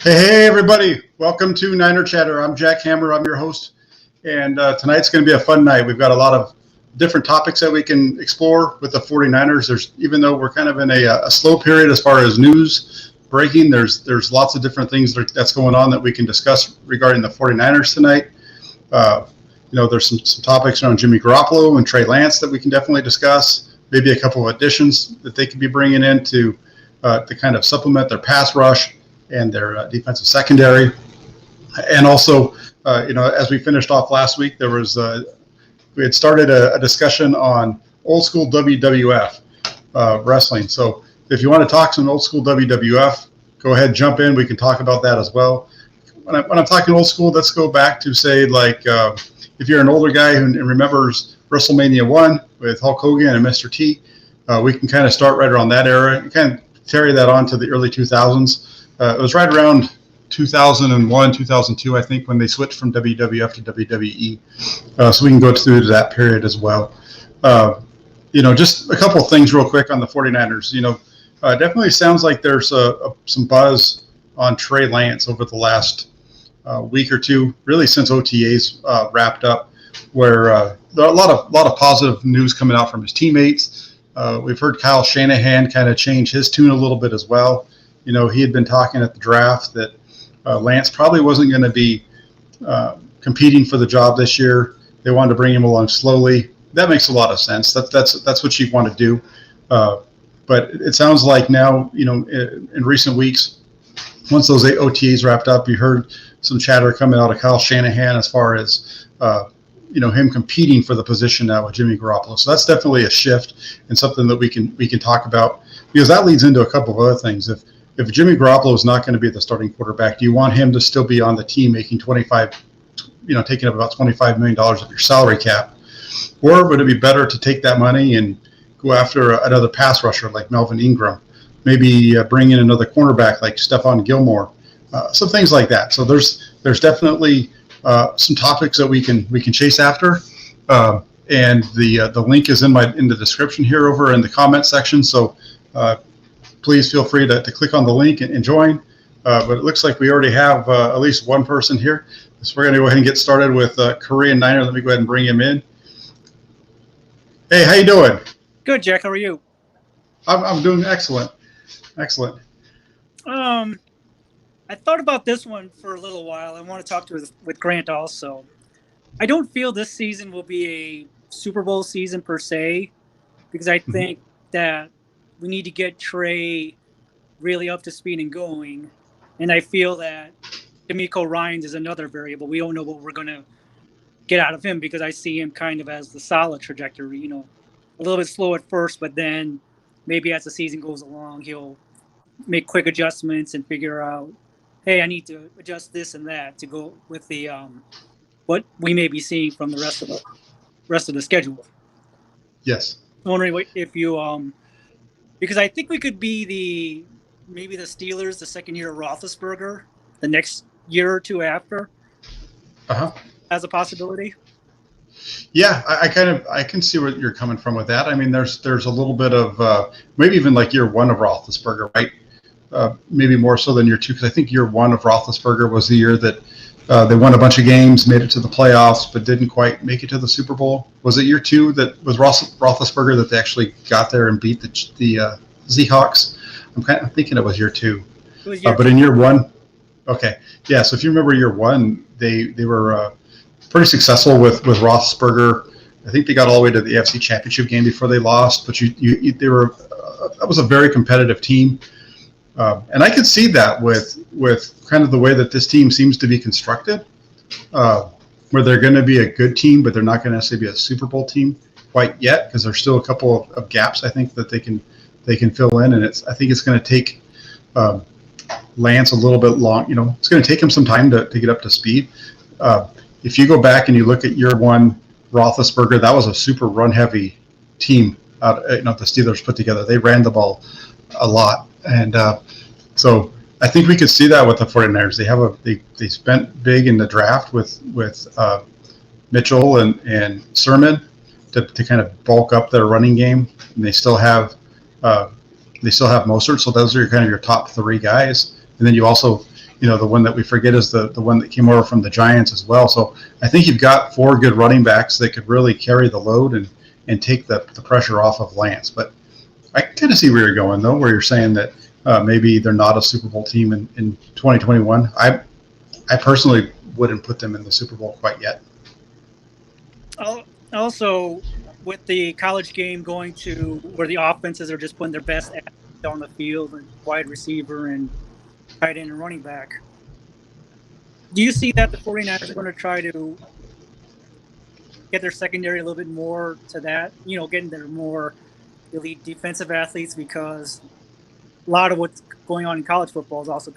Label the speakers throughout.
Speaker 1: Hey, everybody. Welcome to Niner Chatter. I'm Jack Hammer. I'm your host. And tonight's going to be a fun night. We've got a lot of different topics that we can explore with the 49ers. Even though we're kind of in a slow period as far as news breaking, there's lots of different things that's going on that we can discuss regarding the 49ers tonight. There's some topics around Jimmy Garoppolo and Trey Lance that we can definitely discuss. Maybe a couple of additions that they could be bringing in to kind of supplement their pass rush and their defensive secondary. And also, as we finished off last week, we had started a discussion on old school WWF wrestling. So if you want to talk some old school WWF, go ahead, jump in. We can talk about that as well. When I'm talking old school, let's go back to say if you're an older guy who remembers WrestleMania 1 with Hulk Hogan and Mr. T, we can kind of start right around that era and kind of carry that on to the early 2000s. It was right around 2001, 2002, I think, when they switched from WWF to WWE. So we can go through that period as well. Just a couple of things real quick on the 49ers. Definitely sounds like there's some buzz on Trey Lance over the last week or two, really since OTAs wrapped up, where there are a lot of positive news coming out from his teammates. We've heard Kyle Shanahan kind of change his tune a little bit as well. He had been talking at the draft that Lance probably wasn't going to be competing for the job this year. They wanted to bring him along slowly. That makes a lot of sense. That's what you want to do. But it sounds like now, in recent weeks, once those OTAs wrapped up, you heard some chatter coming out of Kyle Shanahan as far as him competing for the position now with Jimmy Garoppolo. So that's definitely a shift and something that we can talk about, because that leads into a couple of other things. If Jimmy Garoppolo is not going to be the starting quarterback, do you want him to still be on the team making taking up about $25 million of your salary cap? Or would it be better to take that money and go after another pass rusher like Melvin Ingram? Maybe bring in another cornerback like Stephon Gilmore, some things like that. So there's definitely some topics that we can chase after. And the link is in the description here over in the comment section. So please feel free to click on the link and join. But it looks like we already have at least one person here. So we're going to go ahead and get started with Korean Niner. Let me go ahead and bring him in. Hey, how you doing?
Speaker 2: Good, Jack. How are you?
Speaker 1: I'm doing excellent. Excellent.
Speaker 2: I thought about this one for a little while. I want to talk with Grant also. I don't feel this season will be a Super Bowl season per se, because I think that we need to get Trey really up to speed and going. And I feel that D'Amico Ryans is another variable. We don't know what we're going to get out of him, because I see him kind of as the solid trajectory, a little bit slow at first, but then maybe as the season goes along, he'll make quick adjustments and figure out, hey, I need to adjust this and that to go with the what we may be seeing from the rest of the schedule.
Speaker 1: Yes.
Speaker 2: I'm wondering if you because I think we could be maybe the Steelers the second year of Roethlisberger, the next year or two after, as a possibility.
Speaker 1: Yeah, I can see where you're coming from with that. I mean, there's a little bit of maybe even like year one of Roethlisberger, right? Maybe more so than year two, because I think year one of Roethlisberger was the year that they won a bunch of games, made it to the playoffs, but didn't quite make it to the Super Bowl. Was it year two that was Roethlisberger that they actually got there and beat the Seahawks? I'm thinking it was year two. But in year one, okay, yeah. So if you remember year one, they were pretty successful with Roethlisberger. I think they got all the way to the AFC Championship game before they lost. But they were that was a very competitive team. And I could see that with kind of the way that this team seems to be constructed, where they're going to be a good team, but they're not going to necessarily be a Super Bowl team quite yet, because there's still a couple of gaps I think that they can fill in, and I think it's going to take Lance a little bit long. It's going to take him some time to get up to speed. If you go back and you look at year one Roethlisberger, that was a super run heavy team. The Steelers put together. They ran the ball a lot. And so I think we could see that with the 49ers. They spent big in the draft with Mitchell and Sermon to kind of bulk up their running game, and they still have Mostert. So those are kind of your top three guys. And then you also the one that we forget is the one that came over from the Giants as well. So I think you've got 4 good running backs that could really carry the load and take the pressure off of Lance. But I kind of see where you're going, though, where you're saying that maybe they're not a Super Bowl team in 2021. I personally wouldn't put them in the Super Bowl quite yet.
Speaker 2: Also, with the college game going to where the offenses are just putting their best athletes on the field, and wide receiver and tight end and running back, do you see that the 49ers are going to try to get their secondary a little bit more to that, getting their more elite defensive athletes, because a lot of what's going on in college football is also,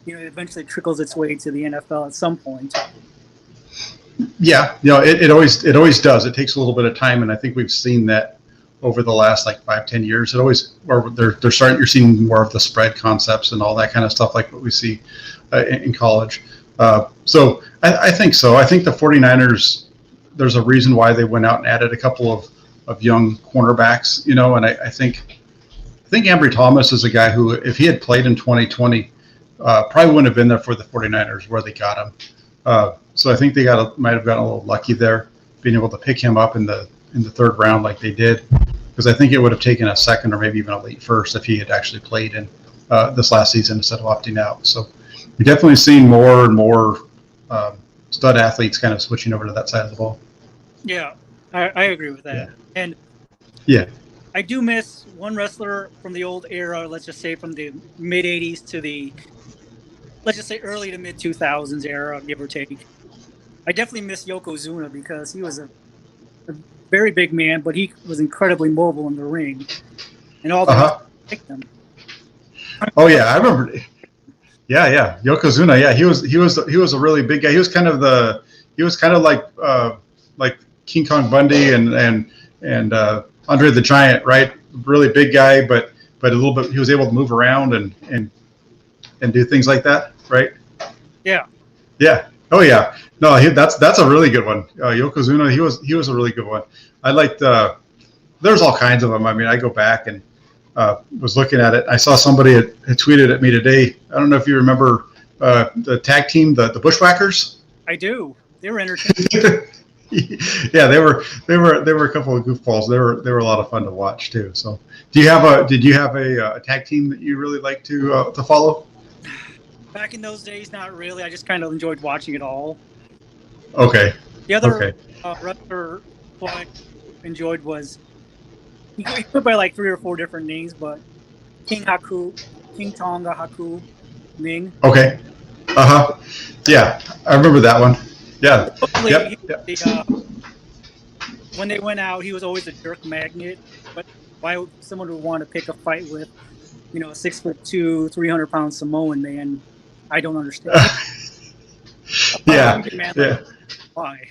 Speaker 2: eventually trickles its way to the NFL at some point.
Speaker 1: Yeah, it always does. It takes a little bit of time, and I think we've seen that over the last 5-10 years. It always, or you're seeing more of the spread concepts and all that kind of stuff like what we see in college. So I think so. I think the 49ers, there's a reason why they went out and added a couple of young cornerbacks, and I think Ambry Thomas is a guy who, if he had played in 2020, probably wouldn't have been there for the 49ers where they got him. So I think they might have gotten a little lucky there, being able to pick him up in the 3rd round like they did, because I think it would have taken a second or maybe even a late first if he had actually played in this last season instead of opting out. So you're definitely seeing more and more stud athletes kind of switching over to that side of the ball.
Speaker 2: Yeah, I agree with that.
Speaker 1: Yeah.
Speaker 2: And
Speaker 1: yeah,
Speaker 2: I do miss one wrestler from the old era, let's just say from the mid-'80s to the, let's just say early to mid-2000s era, give or take. I definitely miss Yokozuna because he was a very big man, but he was incredibly mobile in the ring. And all the picked him.
Speaker 1: Oh yeah, I remember. Yeah, Yokozuna. Yeah, he was a really big guy. He was kind of like King Kong Bundy and Andre the Giant, right? Really big guy, but a little bit. He was able to move around and do things like that, right?
Speaker 2: Yeah.
Speaker 1: Yeah. Oh yeah. No, that's a really good one. Yokozuna. He was a really good one. I liked. There's all kinds of them. I mean, I go back and was looking at it. I saw somebody had tweeted at me today. I don't know if you remember the tag team, the Bushwhackers.
Speaker 2: I do. They were entertaining.
Speaker 1: Yeah, they were a couple of goofballs. They were a lot of fun to watch too. So, did you have a tag team that you really like to follow?
Speaker 2: Back in those days, not really. I just kind of enjoyed watching it all.
Speaker 1: Okay.
Speaker 2: The other wrestler who I enjoyed was he went by like 3 or 4 different names, but King Tonga Haku Ming.
Speaker 1: Okay. Yeah, I remember that one. Yeah.
Speaker 2: When they went out, he was always a jerk magnet. But why would someone would want to pick a fight with, a 6'2", 300-pound Samoan man? I don't understand.
Speaker 1: Yeah.
Speaker 2: Why?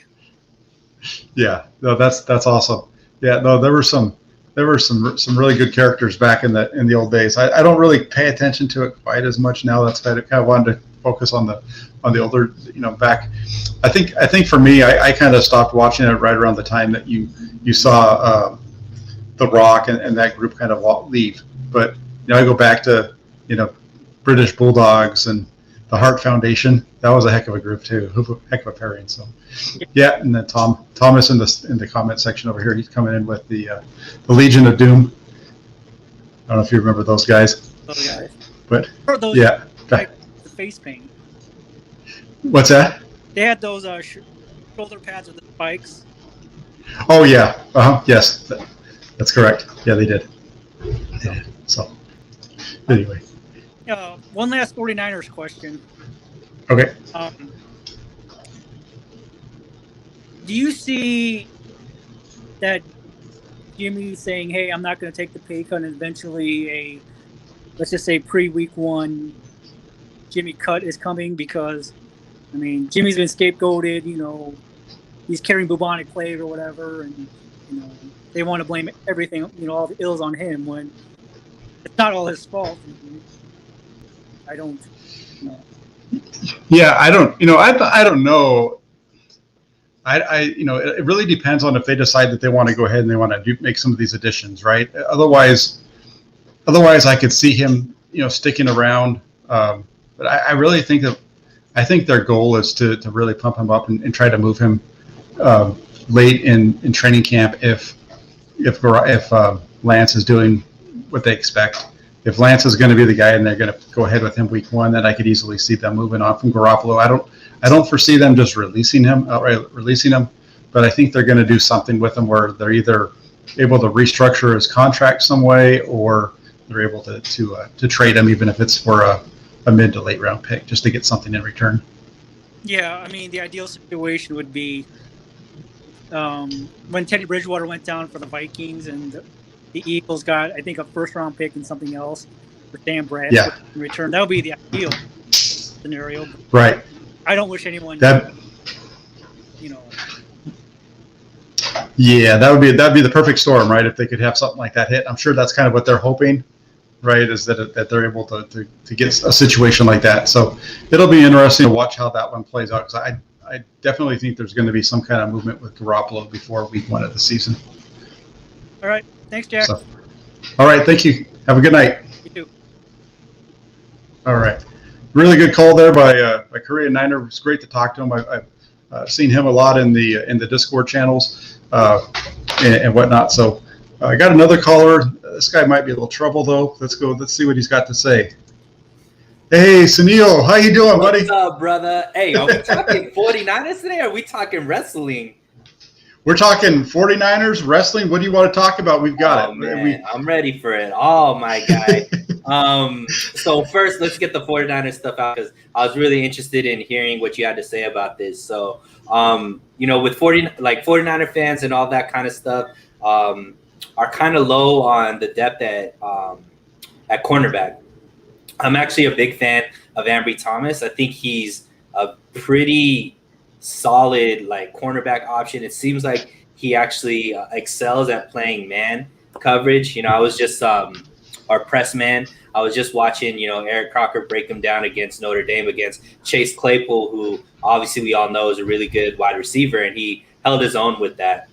Speaker 1: Yeah. No, that's awesome. Yeah. No, there were some really good characters back in the old days. I don't really pay attention to it quite as much now. That's why I kind of wanted to focus on the older, back. I think for me, I kind of stopped watching it right around the time that you saw The Rock and that group kind of leave. But I go back to British Bulldogs and the Hart Foundation. That was a heck of a group too. Heck of a pairing. So yeah, and then Thomas in the comment section over here, he's coming in with the Legion of Doom. I don't know if you remember those guys.
Speaker 2: Those guys.
Speaker 1: But
Speaker 2: those
Speaker 1: yeah,
Speaker 2: the face paint.
Speaker 1: What's that?
Speaker 2: They had those shoulder pads with the spikes.
Speaker 1: Oh yeah. Yes, that's correct. Yeah, they did. So anyway.
Speaker 2: One last 49ers question.
Speaker 1: Okay.
Speaker 2: Do you see that Jimmy saying, "Hey, I'm not going to take the pay cut," and eventually let's just say pre-week 1, Jimmy cut is coming? Because, Jimmy's been scapegoated. He's carrying bubonic plague or whatever, and they want to blame everything, all the ills on him when it's not all his fault. I don't know.
Speaker 1: Yeah, I don't. I don't know. It really depends on if they decide that they want to go ahead and they want to make some of these additions, right? Otherwise, I could see him, sticking around. But I really think that I think their goal is to really pump him up and try to move him late in training camp if Lance is doing what they expect. If Lance is going to be the guy and they're going to go ahead with him week 1, then I could easily see them moving on from Garoppolo. I don't foresee them just releasing him, but I think they're going to do something with him where they're either able to restructure his contract some way, or they're able to trade him, even if it's for a mid to late round pick, just to get something in return.
Speaker 2: Yeah, I mean, the ideal situation would be when Teddy Bridgewater went down for the Vikings and the Eagles got, I think, a first-round pick and something else for Sam Bradford in return. That would be the ideal scenario.
Speaker 1: Right.
Speaker 2: I don't wish anyone,
Speaker 1: Yeah, that'd be the perfect storm, right? If they could have something like that hit. I'm sure that's kind of what they're hoping, right? Is that they're able to get a situation like that. So it'll be interesting to watch how that one plays out, because I definitely think there's going to be some kind of movement with Garoppolo before week 1 of the season.
Speaker 2: All right. Thanks, Jack.
Speaker 1: So, all right. Thank you. Have a good night.
Speaker 2: You too.
Speaker 1: All right. Really good call there by Korean Niner. It was great to talk to him. I've seen him a lot in the Discord channels and whatnot. So I got another caller. This guy might be a little trouble, though. Let's go. Let's see what he's got to say. Hey, Sunil. How you doing, buddy?
Speaker 3: What's up, brother? Hey, are we talking 49ers today, or are we talking wrestling?
Speaker 1: We're talking 49ers, wrestling. What do you want to talk about? We've got it.
Speaker 3: Man, I'm ready for it. Oh, my guy. So first, let's get the 49ers stuff out, because I was really interested in hearing what you had to say about this. So, with 49er fans and all that kind of stuff are kind of low on the depth at cornerback. I'm actually a big fan of Ambry Thomas. I think he's a pretty solid cornerback option. It seems like he actually excels at playing man coverage. I was just our press man. I was just watching Eric Crocker break him down against Notre Dame against Chase Claypool, who obviously we all know is a really good wide receiver, and he held his own with that.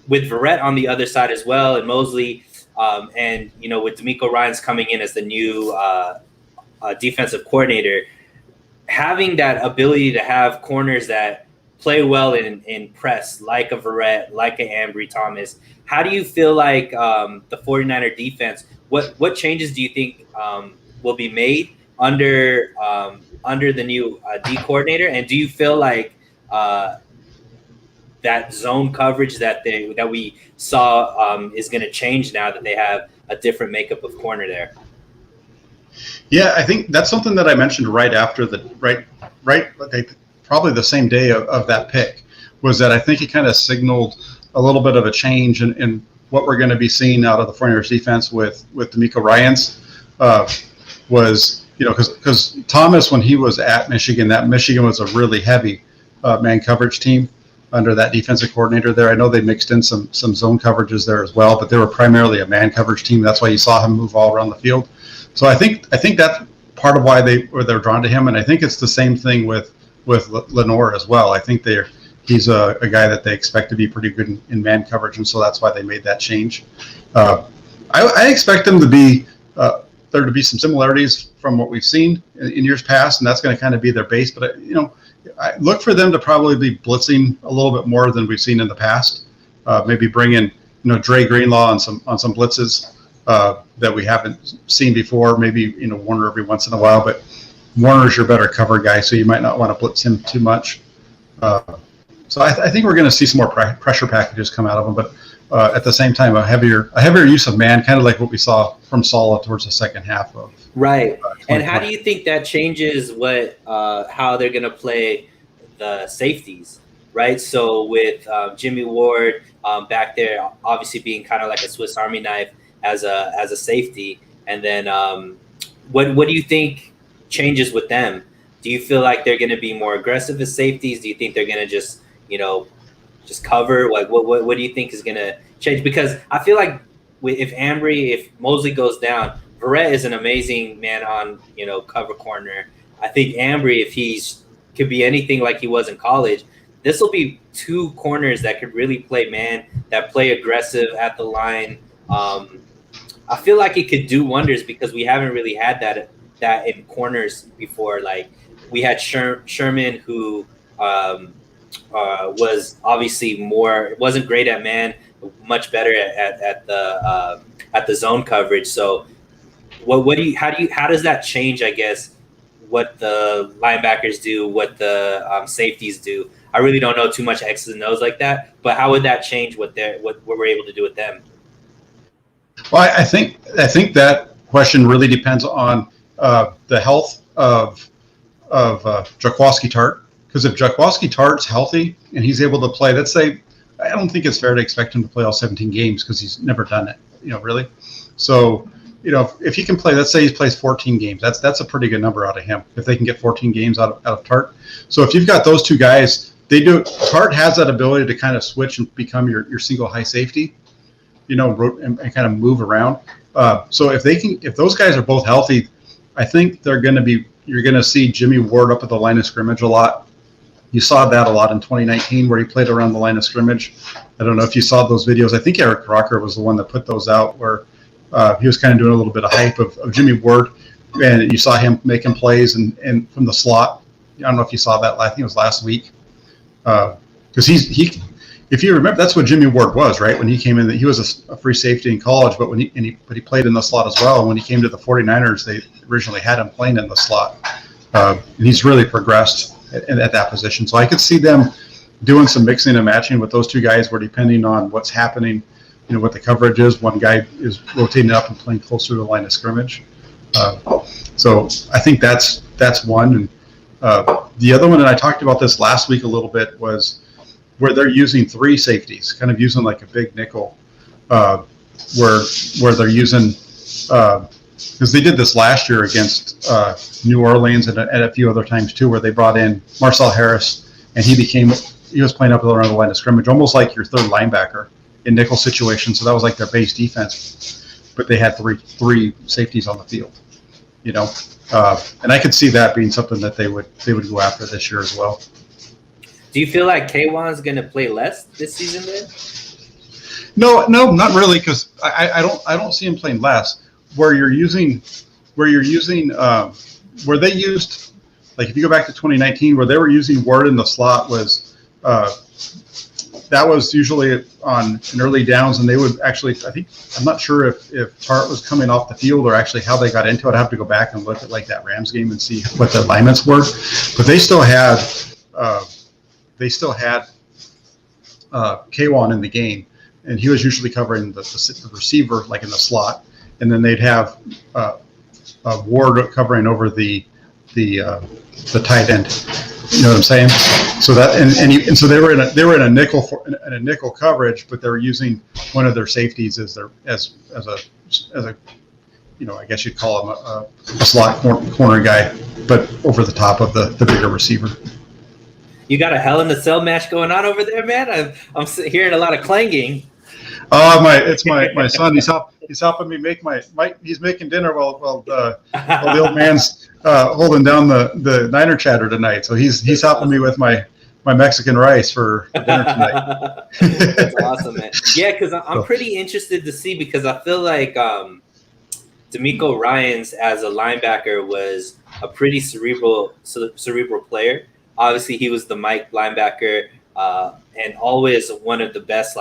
Speaker 3: With Verrett on the other side as well, and Mosley, and with DeMeco Ryans coming in as the new defensive coordinator, having that ability to have corners that play well in press, like a Verrett, like a Ambry Thomas. How do you feel like the 49er defense, what changes do you think will be made under the new D coordinator? And do you feel like that zone coverage that we saw is going to change now that they have a different makeup of corner there?
Speaker 1: Yeah, I think that's something that I mentioned right after probably the same day of that pick, was that I think it kind of signaled a little bit of a change in what we're going to be seeing out of the 49ers defense with DeMeco Ryans. Because Thomas, when he was at Michigan, that Michigan was a really heavy man coverage team under that defensive coordinator there. I know they mixed in some zone coverages there as well, but they were primarily a man coverage team. That's why you saw him move all around the field. So I think that's part of why they're drawn to him, and I think it's the same thing with Lenoir as well. I think he's a guy that they expect to be pretty good in man coverage, and so that's why they made that change. I expect them to be there to be some similarities from what we've seen in years past, and that's going to kind of be their base. But I look for them to probably be blitzing a little bit more than we've seen in the past. Maybe bring in Dre Greenlaw on some blitzes that we haven't seen before. Maybe Warner every once in a while, but Warner's your better cover guy, so you might not want to blitz him too much. So I think we're going to see some more pressure packages come out of him, but at the same time, a heavier use of man, kind of like what we saw from Saleh towards the second half of.
Speaker 3: Right. And how do you think that changes how they're going to play the safeties, right? So with Jimmy Ward back there, obviously being kind of like a Swiss Army knife as a safety, and then what do you think changes with them? Do you feel like they're going to be more aggressive as safeties? Do you think they're going to just cover? Like, what do you think is going to change? Because I feel like if Mosley goes down, Verrett is an amazing man on, cover corner. I think Ambry, if could be anything like he was in college, this will be two corners that could really play man, that play aggressive at the line. I feel like it could do wonders because we haven't really had that that in corners before. Like we had Sherman, who was obviously wasn't great at man, much better at the zone coverage. So how does that change, I guess, what the linebackers do, what the safeties do? I really don't know too much X's and O's like that, but how would that change what we're able to do with them?
Speaker 1: Well, I think that question really depends on the health of Jaquiski Tartt. Because if Jaquiski Tartt's healthy and he's able to play, let's say, I don't think it's fair to expect him to play all 17 games because he's never done it, really. So, if he can play, let's say he plays 14 games, that's a pretty good number out of him if they can get 14 games out of Tartt. So if you've got those two guys, Tartt has that ability to kind of switch and become your single high safety, and kind of move around. So if those guys are both healthy, I think you're going to see Jimmy Ward up at the line of scrimmage a lot. You saw that a lot in 2019 where he played around the line of scrimmage. I don't know if you saw those videos. I think Eric Crocker was the one that put those out where he was kind of doing a little bit of hype of Jimmy Ward, and you saw him making plays and from the slot. I don't know if you saw that. I think it was last week. Because if you remember, that's what Jimmy Ward was, right? When he came in, he was a free safety in college, but he played in the slot as well. And when he came to the 49ers, they originally had him playing in the slot. And he's really progressed at that position. So I could see them doing some mixing and matching with those two guys where depending on what's happening, what the coverage is, one guy is rotating up and playing closer to the line of scrimmage. So I think that's one. And the other one, and I talked about this last week a little bit, was where they're using three safeties, kind of using like a big nickel, where they're using because they did this last year against New Orleans and a few other times too, where they brought in Marcel Harris and he was playing up around the line of scrimmage, almost like your third linebacker in nickel situations. So that was like their base defense, but they had three safeties on the field, and I could see that being something that they would go after this year as well.
Speaker 3: Do you feel like K-Wan's going to play less this season then?
Speaker 1: No, not really, because I don't see him playing less. Where they used, like if you go back to 2019, where they were using Ward in the slot was that was usually in early downs, and they would actually, I'm not sure if Tartt was coming off the field or actually how they got into it. I have to go back and look at like that Rams game and see what the alignments were, but they still had K-Wan in the game, and he was usually covering the receiver like in the slot, and then they'd have Ward covering over the tight end. You know what I'm saying? So that and so they were in a nickel coverage, but they were using one of their safeties as a I guess you'd call him a slot corner guy, but over the top of the bigger receiver.
Speaker 3: You got a Hell in a Cell match going on over there, man. I'm hearing a lot of clanging.
Speaker 1: It's my son. He's helping me make he's making dinner while the old man's holding down the Niner chatter tonight. So he's helping me with my Mexican rice for dinner tonight.
Speaker 3: That's awesome, man. Yeah, because I'm pretty interested to see, because I feel like DeMeco Ryans as a linebacker was a pretty cerebral player. Obviously, he was the Mike linebacker and always one of the best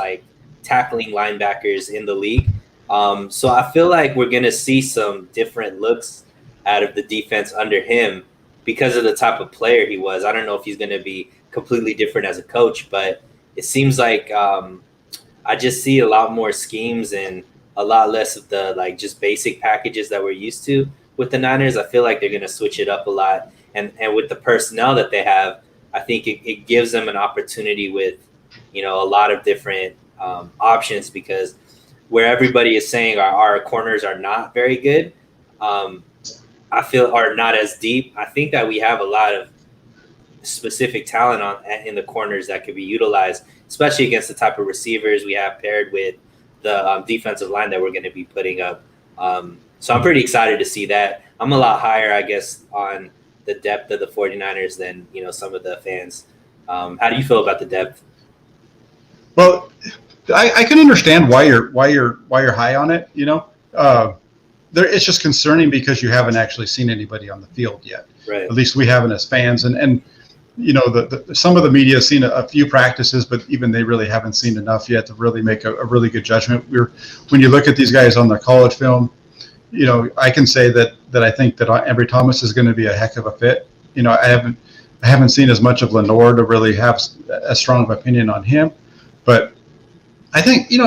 Speaker 3: tackling linebackers in the league. So I feel like we're going to see some different looks out of the defense under him because of the type of player he was. I don't know if he's going to be completely different as a coach, but it seems like I just see a lot more schemes and a lot less of the just basic packages that we're used to with the Niners. I feel like they're going to switch it up a lot. And with the personnel that they have, I think it gives them an opportunity with, a lot of different options, because where everybody is saying our corners are not very good, I feel are not as deep. I think that we have a lot of specific talent in the corners that could be utilized, especially against the type of receivers we have paired with the defensive line that we're going to be putting up. So I'm pretty excited to see that. I'm a lot higher, I guess, on the depth of the 49ers than some of the fans. How do you feel about the depth?
Speaker 1: Well, I can understand why you're high on it. it's just concerning because you haven't actually seen anybody on the field yet.
Speaker 3: Right.
Speaker 1: At least we haven't as fans. And you know, some of the media has seen a few practices, but even they really haven't seen enough yet to really make a really good judgment. When you look at these guys on their college film, you know, I can say that I think that Ambry Thomas is going to be a heck of a fit. You know, I haven't seen as much of Lenoir to really have as strong of an opinion on him, but I think, you know,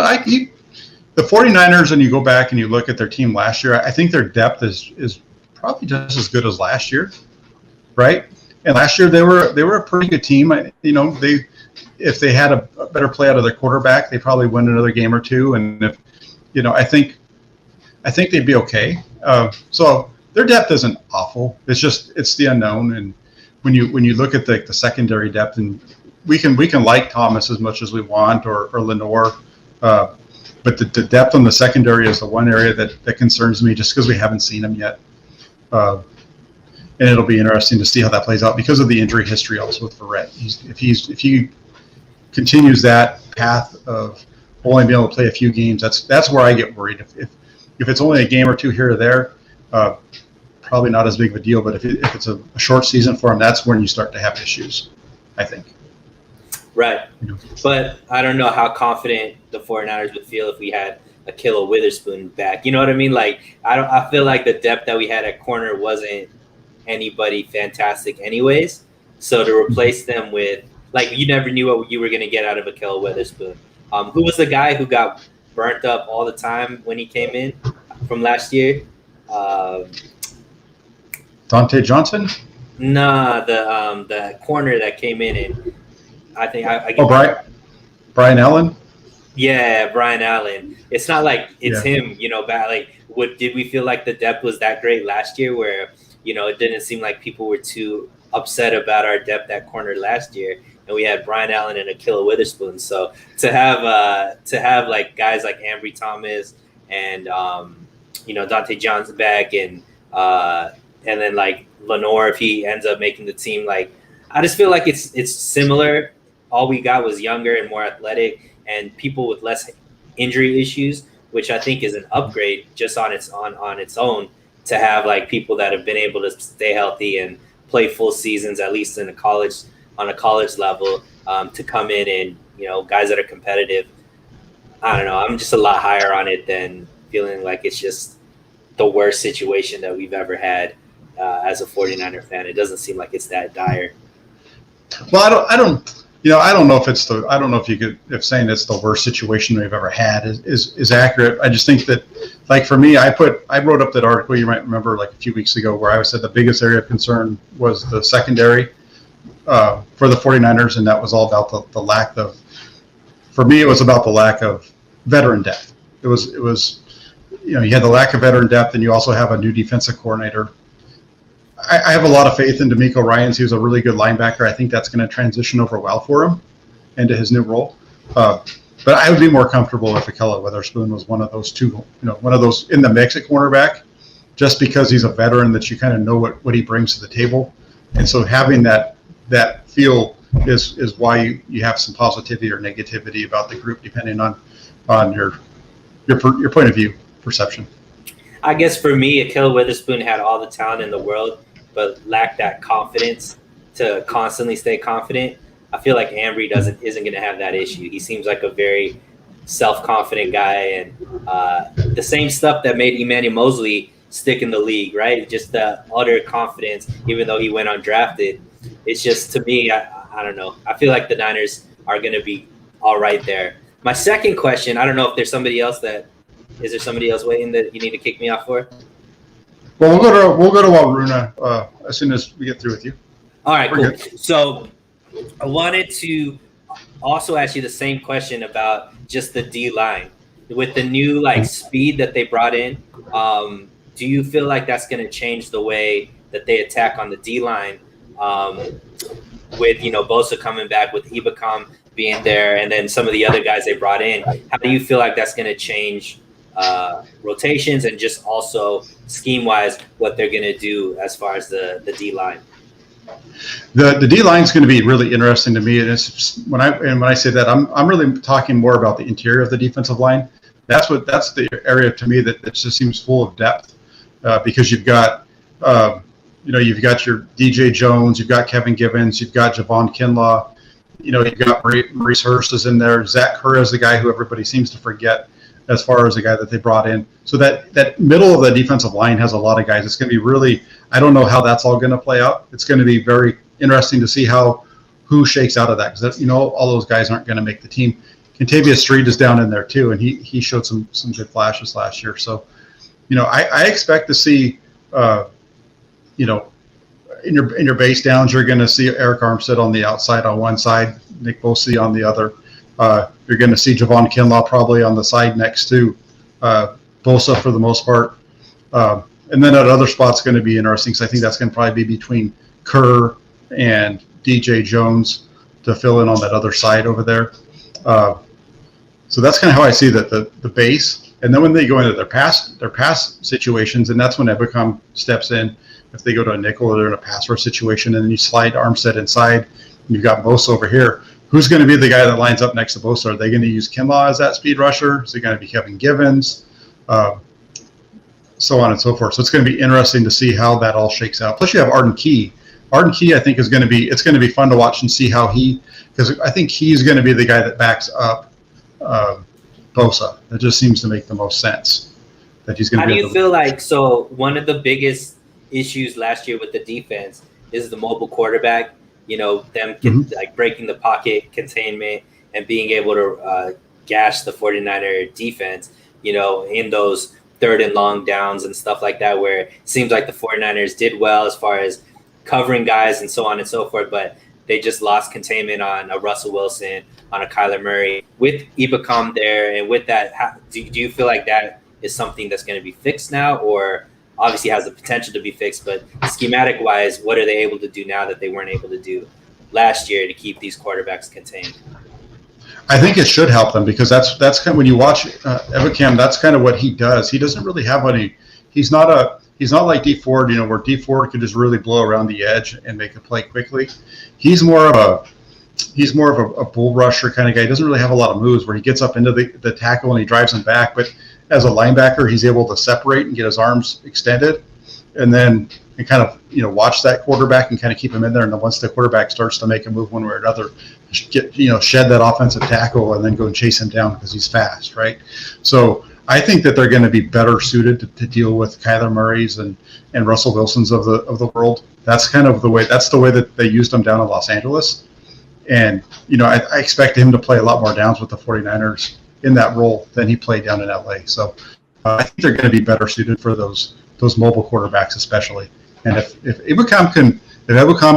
Speaker 1: the 49ers, and you go back and you look at their team last year, I think their depth is probably just as good as last year, right? And last year they were a pretty good team. You know, if they had a better play out of their quarterback, they probably win another game or two. And if, you know, I think they'd be okay. So their depth isn't awful. It's the unknown. And when you look at the secondary depth, and we can like Thomas as much as we want, or Lenoir, but the depth on the secondary is the one area that concerns me, just because we haven't seen him yet. And it'll be interesting to see how that plays out because of the injury history also with Verrett. If he continues that path of only being able to play a few games, that's where I get worried. If it's only a game or two here or there, probably not as big of a deal. But if it's a short season for him, that's when you start to have issues, I think.
Speaker 3: Right. But I don't know how confident the 49ers would feel if we had Ahkello Witherspoon back. You know what I mean? Like, I feel like the depth that we had at corner wasn't anybody fantastic anyways. So to replace them with, like, you never knew what you were going to get out of Ahkello Witherspoon. Who was the guy who got burnt up all the time when he came in from last year?
Speaker 1: Dante Johnson?
Speaker 3: Nah, the corner that came in, and I think
Speaker 1: Brian Allen?
Speaker 3: Yeah, Brian Allen. It's not like it's him, you know, but like, did we feel like the depth was that great last year where, you know, it didn't seem like people were too upset about our depth at corner last year, and we had Brian Allen and Ahkello Witherspoon. So to have like guys like Ambry Thomas and you know, Dante Johnson back, and then like Lenoir, if he ends up making the team, like, I just feel like it's similar. All we got was younger and more athletic and people with less injury issues, which I think is an upgrade just on its own, to have like people that have been able to stay healthy and play full seasons, at least on a college level, to come in, and, you know, guys that are competitive. I don't know. I'm just a lot higher on it than feeling like it's just the worst situation that we've ever had as a 49er fan. It doesn't seem like it's that dire.
Speaker 1: Well, I don't know if saying it's the worst situation we've ever had is accurate. I just think that, like, for me, I wrote up that article, you might remember, like a few weeks ago, where I said the biggest area of concern was the secondary for the 49ers, and that was all about the lack of, for me, it was about the lack of veteran depth. It was, you know, you had the lack of veteran depth, and you also have a new defensive coordinator. I have a lot of faith in DeMeco Ryans. He was a really good linebacker. I think that's going to transition over well for him into his new role. But I would be more comfortable if Ahkello Witherspoon was one of those two, you know, one of those in the mix at cornerback, just because he's a veteran that you kind of know what he brings to the table. And so having that feel is why you have some positivity or negativity about the group, depending on your point of view, perception.
Speaker 3: I guess for me, Ahkello Witherspoon had all the talent in the world, but lacked that confidence to constantly stay confident. I feel like Ambry isn't going to have that issue. He seems like a very self-confident guy, and the same stuff that made Emmanuel Mosley stick in the league, right? Just the utter confidence, even though he went undrafted. It's just, to me, I don't know. I feel like the Niners are going to be all right there. My second question, I don't know if there's somebody else is there somebody else waiting that you need to kick me off for?
Speaker 1: Well, we'll go to Waruna as soon as we get through with you.
Speaker 3: All right,
Speaker 1: We're
Speaker 3: cool.
Speaker 1: good.
Speaker 3: So I wanted to also ask you the same question about just the D-line. With the new speed that they brought in, do you feel like that's going to change the way that they attack on the D-line, with, you know, Bosa coming back, with Ebukam being there, and then some of the other guys they brought in? How do you feel like that's going to change rotations, and just also scheme-wise what they're going to do as far as the D-line?
Speaker 1: The D line is going to be really interesting to me, and it's when I say that, I'm really talking more about the interior of the defensive line. That's the area to me that just seems full of depth. because you've got, you've got your DJ Jones, you've got Kevin Givens, you've got Javon Kinlaw, you've got Maurice Hurst is in there. Zach Kerr is the guy who everybody seems to forget as far as the guy that they brought in. So that middle of the defensive line has a lot of guys. It's going to be really, I don't know how that's all going to play out. It's going to be very interesting to see who shakes out of that, because all those guys aren't going to make the team. Contavious Street is down in there too, and he showed some good flashes last year. So, I expect to see, in your base downs, you're going to see Eric Armstead on the outside on one side, Nick Bosa on the other. You're going to see Javon Kinlaw probably on the side next to Bosa for the most part. And then at other spots going to be interesting, because I think that's going to probably be between Kerr and DJ Jones to fill in on that other side over there. So that's kind of how I see the base. And then when they go into their pass situations, and that's when Ebukam steps in. If they go to a nickel or they're in a pass rush situation, and then you slide Armstead inside, and you've got Bosa over here. Who's going to be the guy that lines up next to Bosa? Are they going to use Kinlaw as that speed rusher? Is it going to be Kevin Givens? So on and so forth. So it's going to be interesting to see how that all shakes out. Plus you have Arden Key. Arden Key, I think, it's going to be fun to watch and see how because I think he's going to be the guy that backs up Bosa. That just seems to make the most sense. That he's going to.
Speaker 3: How do you feel like? So one of the biggest issues last year with the defense is the mobile quarterback. Them like breaking the pocket containment and being able to gash the 49er defense. In those third and long downs and stuff like that, where it seems like the 49ers did well as far as covering guys and so on and so forth, but they just lost containment on a Russell Wilson, on a Kyler Murray. With Ebukam there, and with that, do you feel like that is something that's going to be fixed now, or obviously has the potential to be fixed, but schematic-wise, what are they able to do now that they weren't able to do last year to keep these quarterbacks contained?
Speaker 1: I think it should help them, because that's kind of, when you watch Ebukam, that's kind of what he does. He doesn't really have any. He's not like Dee Ford, where Dee Ford can just really blow around the edge and make a play quickly. He's more of a bull rusher kind of guy. He doesn't really have a lot of moves where he gets up into the tackle and he drives him back. But as a linebacker, he's able to separate and get his arms extended, and then kind of watch that quarterback and kind of keep him in there. And then once the quarterback starts to make a move one way or another, shed that offensive tackle and then go and chase him down because he's fast, right? So I think that they're going to be better suited to deal with Kyler Murray's and Russell Wilson's of the world. That's kind of the way. That's the way that they used him down in Los Angeles. And I expect him to play a lot more downs with the 49ers in that role than he played down in LA. So I think they're going to be better suited for those mobile quarterbacks, especially. And if Ebukam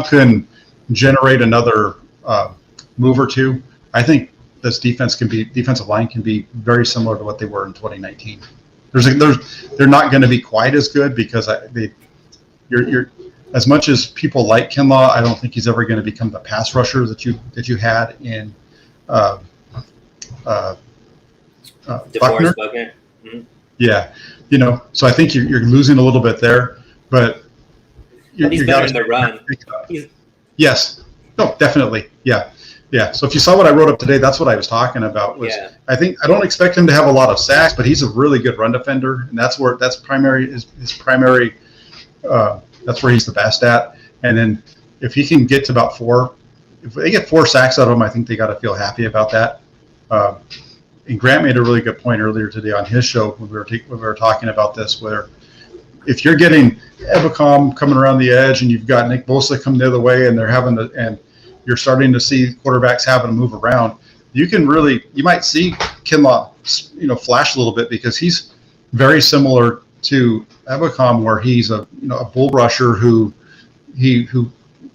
Speaker 1: can generate another move or two, I think this defensive line can be very similar to what they were in 2019. They're not going to be quite as good, because you're as much as people like Kinlaw, I don't think he's ever going to become the pass rusher that you had in Buckner.
Speaker 3: Mm-hmm.
Speaker 1: Yeah, so I think you're losing a little bit there, but
Speaker 3: he's better in the run.
Speaker 1: Yes, no, definitely, yeah. So if you saw what I wrote up today, that's what I was talking about. I don't expect him to have a lot of sacks, but he's a really good run defender, and that's primary. That's where he's the best at. And then if he can get to about 4, if they get 4 sacks out of him, I think they got to feel happy about that. And Grant made a really good point earlier today on his show when we were talking about this, where if you're getting Ebukam coming around the edge and you've got Nick Bosa coming the other way, and and you're starting to see quarterbacks having to move around, you might see Kinlaw, flash a little bit, because he's very similar to Ebukam, where he's a bull rusher who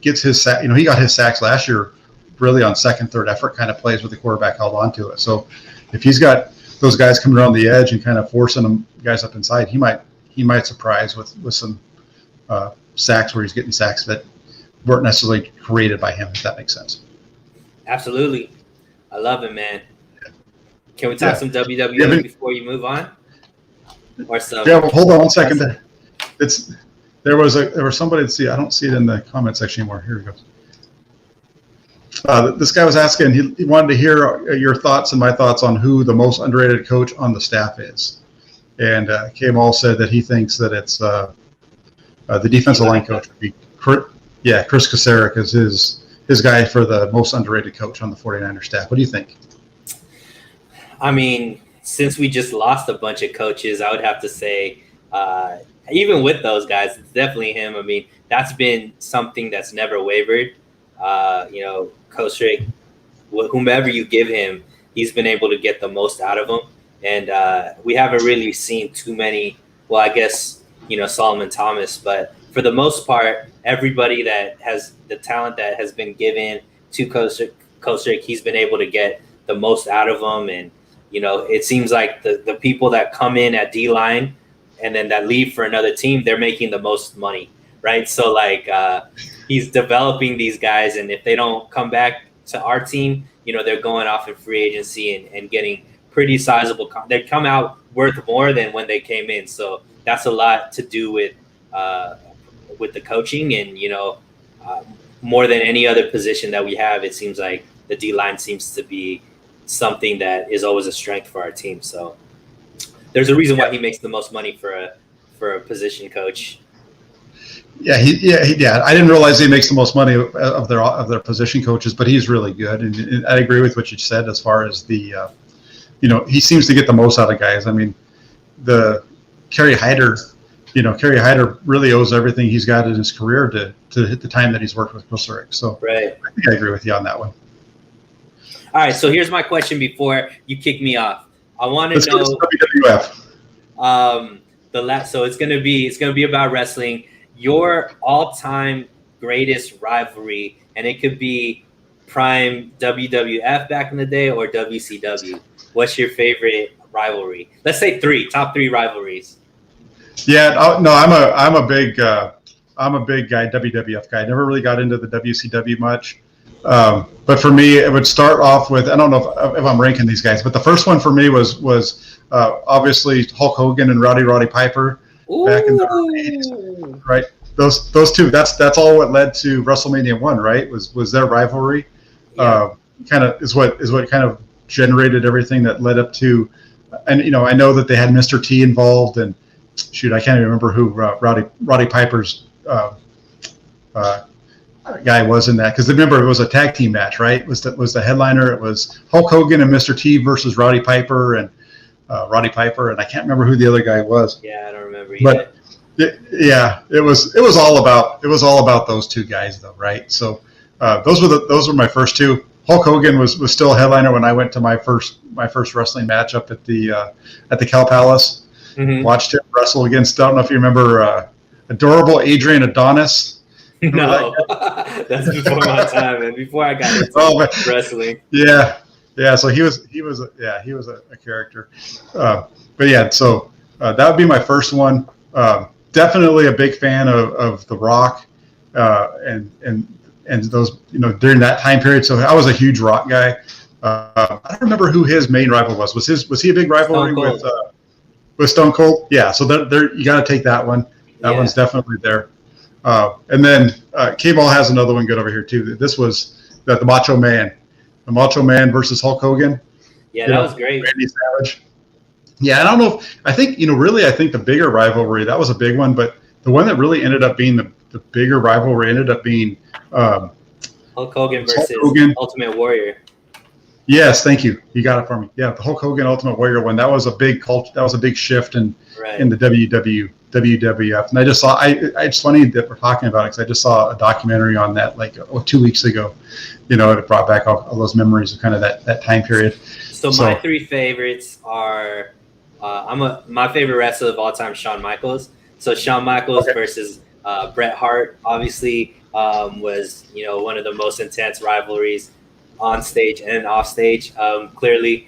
Speaker 1: gets his sack. He got his sacks last year really on second, third effort kind of plays where the quarterback held on to it. So if he's got those guys coming around the edge and kind of forcing them guys up inside, he might surprise with some sacks, where he's getting sacks that weren't necessarily created by him, if that makes sense.
Speaker 3: Absolutely. I love it, man. Can we talk some WWE before you move on? Or some?
Speaker 1: Yeah, well, hold on one second. There was somebody. I don't see it in the comment section anymore. Here we go. This guy was asking. He wanted to hear your thoughts and my thoughts on who the most underrated coach on the staff is. And Kamal said that he thinks that it's the defensive line coach would be Chris Kasarik is his guy for the most underrated coach on the 49ers staff. What do you think?
Speaker 3: I mean, since we just lost a bunch of coaches, I would have to say, even with those guys, it's definitely him. I mean, that's been something that's never wavered. Coach Rick, whomever you give him, he's been able to get the most out of them. And we haven't really seen too many, well, I guess, Solomon Thomas, but for the most part, everybody that has the talent that has been given to Coach Rick, he's been able to get the most out of them. And, it seems like the people that come in at D-line and then that leave for another team, they're making the most money, right? So, he's developing these guys, and if they don't come back to our team, they're going off in free agency and getting pretty sizable. They come out worth more than when they came in. So that's a lot to do with the coaching, and more than any other position that we have, it seems like the D-line seems to be something that is always a strength for our team. So there's a reason why he makes the most money for a position coach.
Speaker 1: Yeah, I didn't realize he makes the most money of their position coaches, but he's really good, and I agree with what you said as far as the, he seems to get the most out of guys. I mean, the Kerry Hyder really owes everything he's got in his career to hit the time that he's worked with Coach Rick. So
Speaker 3: right.
Speaker 1: I think I agree with you on that one.
Speaker 3: All right, so here's my question before you kick me off. I want to know
Speaker 1: WWF.
Speaker 3: So it's gonna be about wrestling. Your all-time greatest rivalry, and it could be prime WWF back in the day or WCW. What's your favorite rivalry? Let's say top three rivalries.
Speaker 1: Yeah, no, I'm a big guy, WWF guy. Never really got into the WCW much. But for me, it would start off with, I don't know if I'm ranking these guys, but the first one for me was obviously Hulk Hogan and Roddy Piper.
Speaker 3: Ooh.
Speaker 1: Back in the early 80s, right? Those two. That's all what led to WrestleMania 1, right? Was their rivalry.
Speaker 3: Yeah.
Speaker 1: Kind of is what kind of generated everything that led up to. And I know that they had Mr. T involved, and shoot, I can't even remember who Roddy Piper's guy was in that, because remember it was a tag team match, right? Was the headliner? It was Hulk Hogan and Mr. T versus Roddy Piper, and I can't remember who the other guy was.
Speaker 3: Yeah, I don't remember
Speaker 1: either. But it was all about those two guys, though, right? So those were my first two. Hulk Hogan was still a headliner when I went to my first wrestling match up at the Cal Palace.
Speaker 3: Mm-hmm.
Speaker 1: Watched him wrestle against, I don't know if you remember, adorable Adrian Adonis.
Speaker 3: No, that's before my time, and before I got into wrestling.
Speaker 1: Yeah. So he was a character. But yeah, so that would be my first one. Definitely a big fan of The Rock, and those, during that time period. So I was a huge Rock guy. I don't remember who his main rival was. Was he a big rivalry with Stone Cold? Yeah. So there you got to take that one. That one's definitely there. And then K-Ball has another one good over here too. This was the Macho Man versus Hulk Hogan.
Speaker 3: Yeah, that was great.
Speaker 1: Randy Savage. Yeah, I don't know. I think the bigger rivalry, that was a big one, but the one that really ended up being the bigger rivalry ended up being
Speaker 3: Hulk Hogan versus Ultimate Warrior.
Speaker 1: Yes, thank you. You got it for me. Yeah, the Hulk Hogan Ultimate Warrior one. That was a big shift in the WWF. And I just saw. It's funny that we're talking about it, because I just saw a documentary on that 2 weeks ago. It brought back all those memories of kind of that time period.
Speaker 3: So my three favorites are. My favorite wrestler of all time, Shawn Michaels. So Shawn Michaels versus Bret Hart, obviously, was one of the most intense rivalries on stage and off stage. Clearly,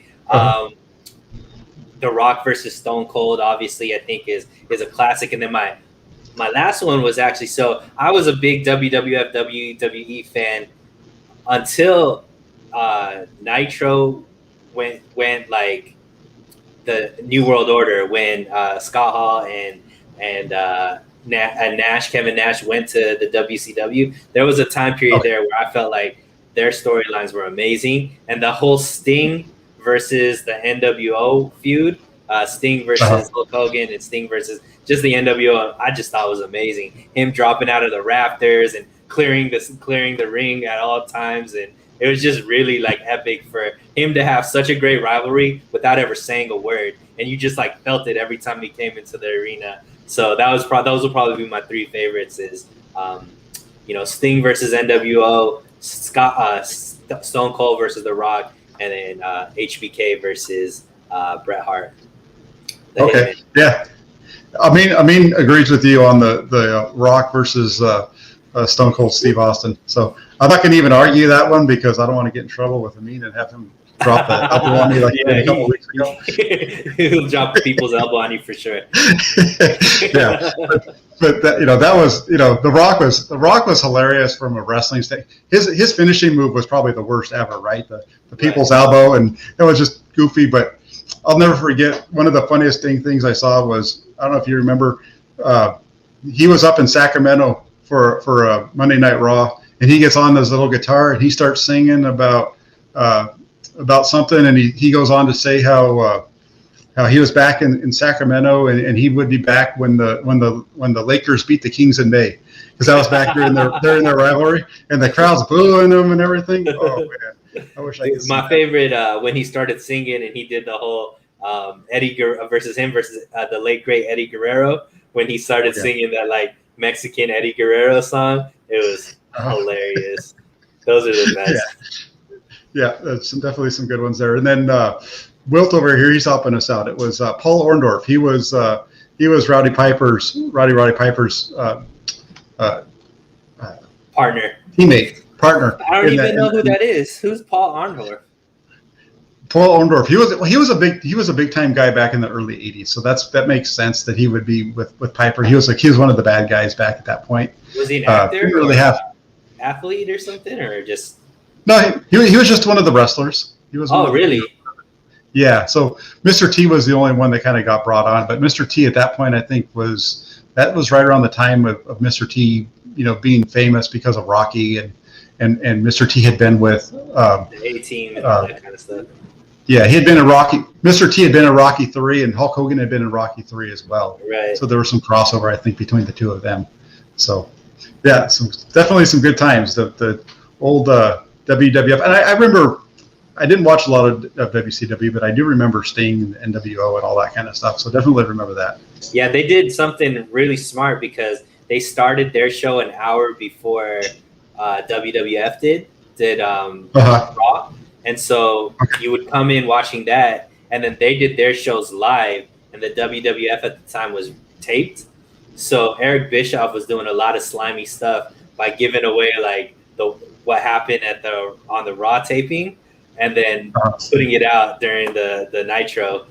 Speaker 3: The Rock versus Stone Cold, obviously, I think is a classic. And then my last one was actually, so I was a big WWF WWE fan until Nitro went like the New World Order, when Scott Hall and Kevin Nash went to the WCW. There was a time period there where I felt like their storylines were amazing, and the whole Sting versus the NWO feud Sting versus Hulk Hogan and Sting versus just the NWO. I just thought was amazing. Him dropping out of the rafters and clearing the ring at all times, and it was just really like epic for him to have such a great rivalry without ever saying a word, and you just like felt it every time he came into the arena. So those will probably be my three favorites: is Sting versus NWO, Stone Cold versus The Rock, and then HBK versus Bret Hart.
Speaker 1: Okay, yeah. I mean, agrees with you on the Rock versus Stone Cold Steve Austin. So I'm not going to even argue that one because I don't want to get in trouble with Amin and have him drop that elbow on me like a couple weeks ago.
Speaker 3: He'll drop people's elbow on you for sure.
Speaker 1: Yeah, but that was the Rock was hilarious from a wrestling standpoint. His finishing move was probably the worst ever, right? The people's elbow, and it was just goofy. But I'll never forget one of the funniest things I saw was, I don't know if you remember, he was up in Sacramento for a Monday Night Raw, and he gets on his little guitar and he starts singing about something, and he goes on to say how he was back in Sacramento and he would be back when the Lakers beat the Kings in May, because that was back during their rivalry, and the crowd's booing them and everything. Oh man, I wish I could.
Speaker 3: My favorite when he started singing and he did the whole Eddie versus the late great Eddie Guerrero, when he started singing that like Mexican Eddie Guerrero song. It was hilarious. Those are the best.
Speaker 1: Yeah, that's definitely some good ones there. And then Wilt over here, he's helping us out. It was Paul Orndorff. He was Roddy Piper's
Speaker 3: partner.
Speaker 1: Partner.
Speaker 3: I don't even know who that is. Who's Paul Orndorff?
Speaker 1: Paul Orndorff. He was a big time guy back in the early '80s. So that makes sense that he would be with Piper. He was one of the bad guys back at that point.
Speaker 3: Was he an actor?
Speaker 1: Didn't really have
Speaker 3: athlete or something, or just?
Speaker 1: No, he was just one of the wrestlers. He was.
Speaker 3: Really?
Speaker 1: Yeah. So Mr. T was the only one that kind of got brought on, but Mr. T at that point I think was right around the time of Mr. T, being famous because of Rocky, and Mr. T had been with
Speaker 3: the A-Team and all that kind of stuff.
Speaker 1: Yeah, he had been in Rocky. Mr. T had been in Rocky 3, and Hulk Hogan had been in Rocky 3 as well.
Speaker 3: Right.
Speaker 1: So there was some crossover, I think, between the two of them. So, yeah, definitely some good times. The old WWF, and I remember, I didn't watch a lot of WCW, but I do remember Sting and NWO and all that kind of stuff. So definitely remember that.
Speaker 3: Yeah, they did something really smart because they started their show an hour before WWF did Raw. And so you would come in watching that, and then they did their shows live, and the WWF at the time was taped. So Eric Bischoff was doing a lot of slimy stuff by giving away like what happened on the Raw taping, and then putting it out during the Nitro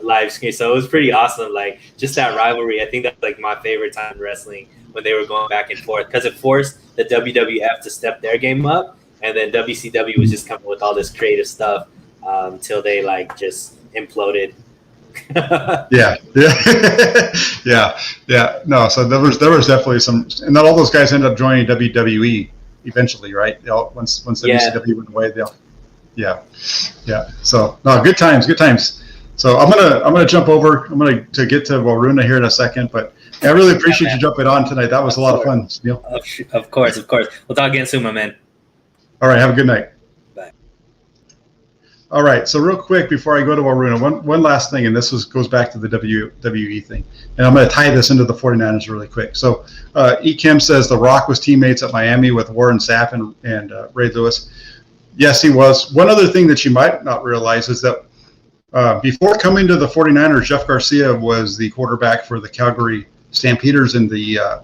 Speaker 3: live screen. So it was pretty awesome. Like just that rivalry. I think that's like my favorite time in wrestling, when they were going back and forth, because it forced the WWF to step their game up. And then WCW was just coming with all this creative stuff till they like just imploded.
Speaker 1: Yeah. No, so there was definitely some, and then all those guys ended up joining WWE eventually, right? Once WCW went away, yeah. So no, good times. So I'm gonna jump over. I'm gonna get to Waruna here in a second, but I really appreciate you jumping on tonight. That was a lot of fun, Neil.
Speaker 3: Of course. We'll talk again soon, my man.
Speaker 1: All right, have a good night.
Speaker 3: Bye.
Speaker 1: All right, so real quick before I go to Waruna, one last thing, and this goes back to the WWE thing, and I'm going to tie this into the 49ers really quick. So Kim says The Rock was teammates at Miami with Warren Sapp and Ray Lewis. Yes, he was. One other thing that you might not realize is that before coming to the 49ers, Jeff Garcia was the quarterback for the Calgary Stampeders in the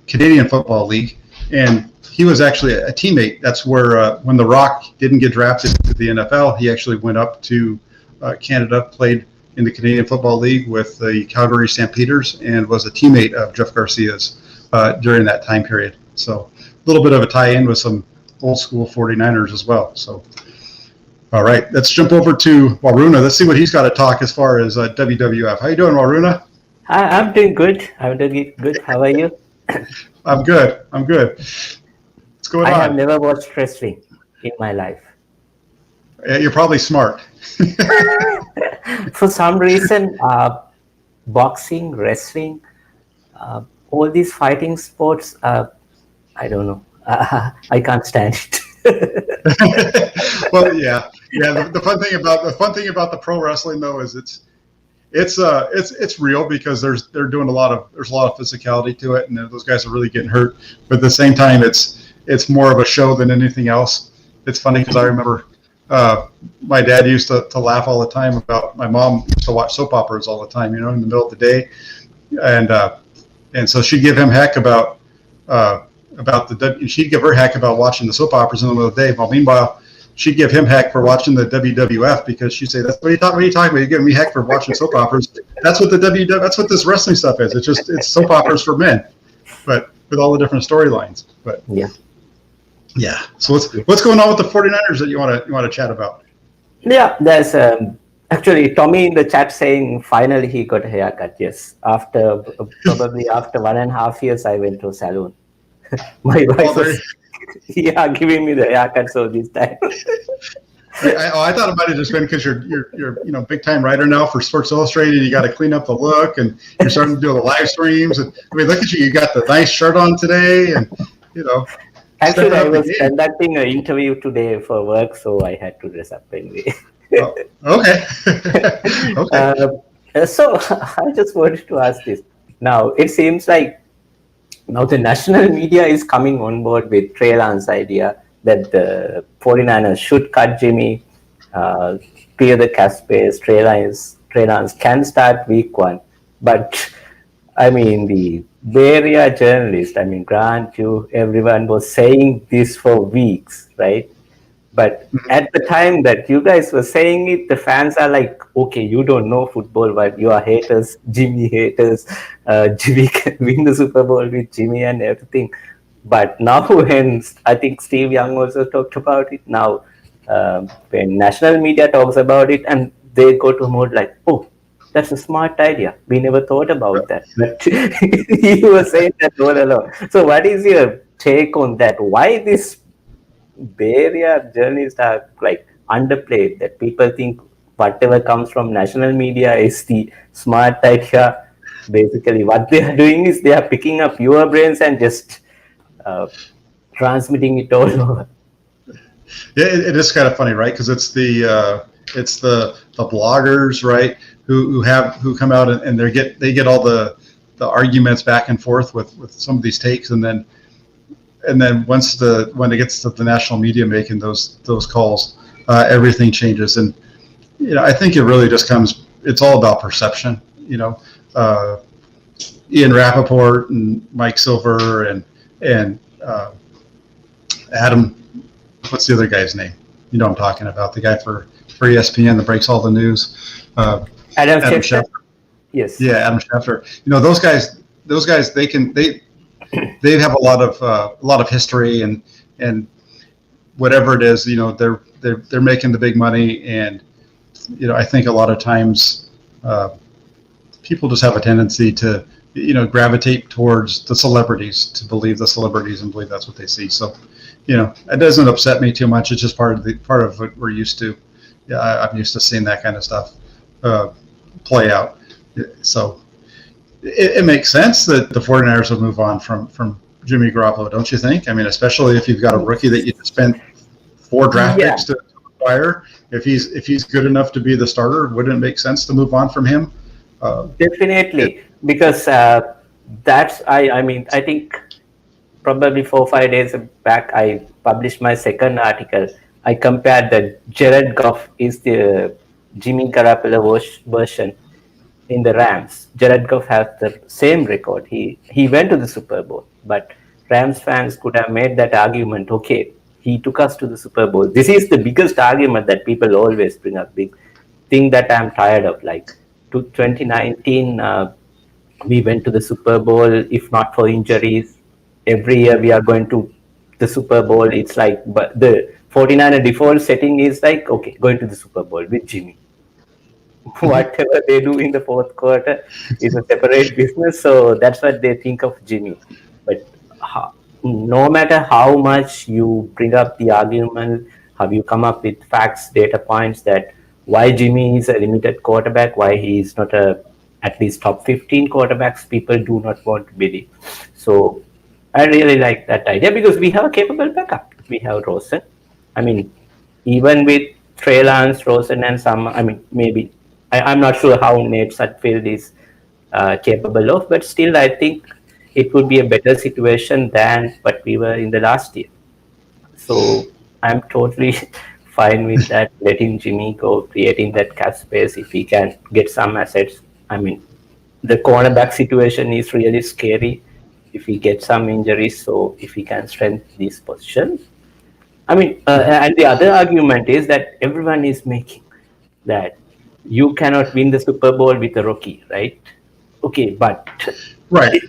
Speaker 1: Canadian Football League, and he was actually a teammate. That's where when The Rock didn't get drafted to the NFL, he actually went up to Canada, played in the Canadian Football League with the Calgary Stampeders, and was a teammate of Jeff Garcia's during that time period. So a little bit of a tie-in with some old school 49ers as well. So, all right, let's jump over to Waruna. Let's see what he's got to talk as far as WWF. How you doing, Waruna?
Speaker 4: I'm doing good. I'm doing good. How are you?
Speaker 1: I'm good. What's going on?
Speaker 4: I have never watched wrestling in my life.
Speaker 1: You're probably smart.
Speaker 4: For some reason, boxing, wrestling, all these fighting sports, I don't know. I can't stand it.
Speaker 1: Well, yeah. The fun thing about the pro wrestling though is it's real because there's a lot of physicality to it, and those guys are really getting hurt. But at the same time, it's more of a show than anything else. It's funny because I remember my dad used to laugh all the time about my mom used to watch soap operas all the time, in the middle of the day, and so she'd give him heck about she'd give her heck about watching the soap operas in the middle of the day. Well, meanwhile, she'd give him heck for watching the WWF because she'd say, "That's what are you talking about? You're giving me heck for watching soap operas. That's what that's what this wrestling stuff is. It's soap operas for men, but with all the different storylines." But yeah. So what's going on with the 49ers that you want to chat about?
Speaker 4: Yeah, there's actually Tommy in the chat saying finally he got a haircut. Yes, probably after 1.5 years, I went to a salon. My wife was giving me the haircut. So this time,
Speaker 1: I thought it might have just been because you're big time writer now for Sports Illustrated. You got to clean up the look, and you're starting to do the live streams. And I mean, look at you! You got the nice shirt on today, and
Speaker 4: Actually, I was conducting an interview today for work, so I had to dress up anyway.
Speaker 1: Oh, okay. Okay.
Speaker 4: So I just wanted to ask this. Now, it seems like now the national media is coming on board with Trey Lance's idea that the 49ers should cut Jimmy, clear the cap space. Trey Lance can start week 1. But, I mean, the Bay Area journalist, Grant, everyone was saying this for weeks, right? But at the time that you guys were saying it, the fans are like, okay, you don't know football, but you are haters, Jimmy haters. Jimmy can win the Super Bowl with Jimmy and everything. But now when I think Steve Young also talked about it, now when national media talks about it and they go to mode like, oh, that's a smart idea. We never thought about that. But you were saying that all along. So what is your take on that? Why this Bay Area journalists are like underplayed, that people think whatever comes from national media is the smart idea? Basically, what they are doing is they are picking up your brains and just transmitting it all over.
Speaker 1: Yeah, it is kind of funny, right? Because it's the bloggers, right, who come out and they get all the arguments back and forth with some of these takes, and then when it gets to the national media making those calls, everything changes. And I think it really just it's all about perception. Ian Rappaport and Mike Silver and Adam, what's the other guy's name? You know what I'm talking about, the guy for ESPN that breaks all the news.
Speaker 4: Adam Schefter. Yes. Yeah,
Speaker 1: Adam Schefter. Those guys, they have a lot of history and whatever it is, they're making the big money, and I think a lot of times people just have a tendency to gravitate towards the celebrities, to believe the celebrities and believe that's what they see. So it doesn't upset me too much. It's just part of what we're used to. Yeah, I'm used to seeing that kind of stuff play out. So it makes sense that the 49ers would move on from Jimmy Garoppolo, don't you think? Especially if you've got a rookie that you spent 4 draft picks to acquire. If he's good enough to be the starter, wouldn't it make sense to move on from him?
Speaker 4: Definitely, because I think probably 4 or 5 days back, I published my second article. I compared that Jared Goff is the Jimmy Garoppolo version in the Rams. Jared Goff has the same record. He went to the Super Bowl, but Rams fans could have made that argument. Okay, he took us to the Super Bowl. This is the biggest argument that people always bring up. Big thing that I'm tired of. Like 2019, we went to the Super Bowl. If not for injuries, every year we are going to the Super Bowl. It's like, but the 49er default setting is like, okay, going to the Super Bowl with Jimmy. Whatever they do in the fourth quarter is a separate business. So that's what they think of Jimmy. But no matter how much you bring up the argument Have you come up with facts, data points that why Jimmy is a limited quarterback, why he is not at least top 15 quarterbacks people do not want to believe. So I really like that idea because we have a capable backup. We have Rosen. I mean, even with Trey Lance, Rosen, and some, I mean, maybe, I'm not sure how Nate Sudfeld is capable of, but still I think it would be a better situation than what we were in the last year. So I'm totally fine with that, letting Jimmy go, creating that cap space if he can get some assets. I mean, the cornerback situation is really scary if he gets some injuries. So if he can strengthen these positions. I mean, and the other argument is that everyone is making that you cannot win the Super Bowl with a rookie, right? Okay, but
Speaker 1: Right.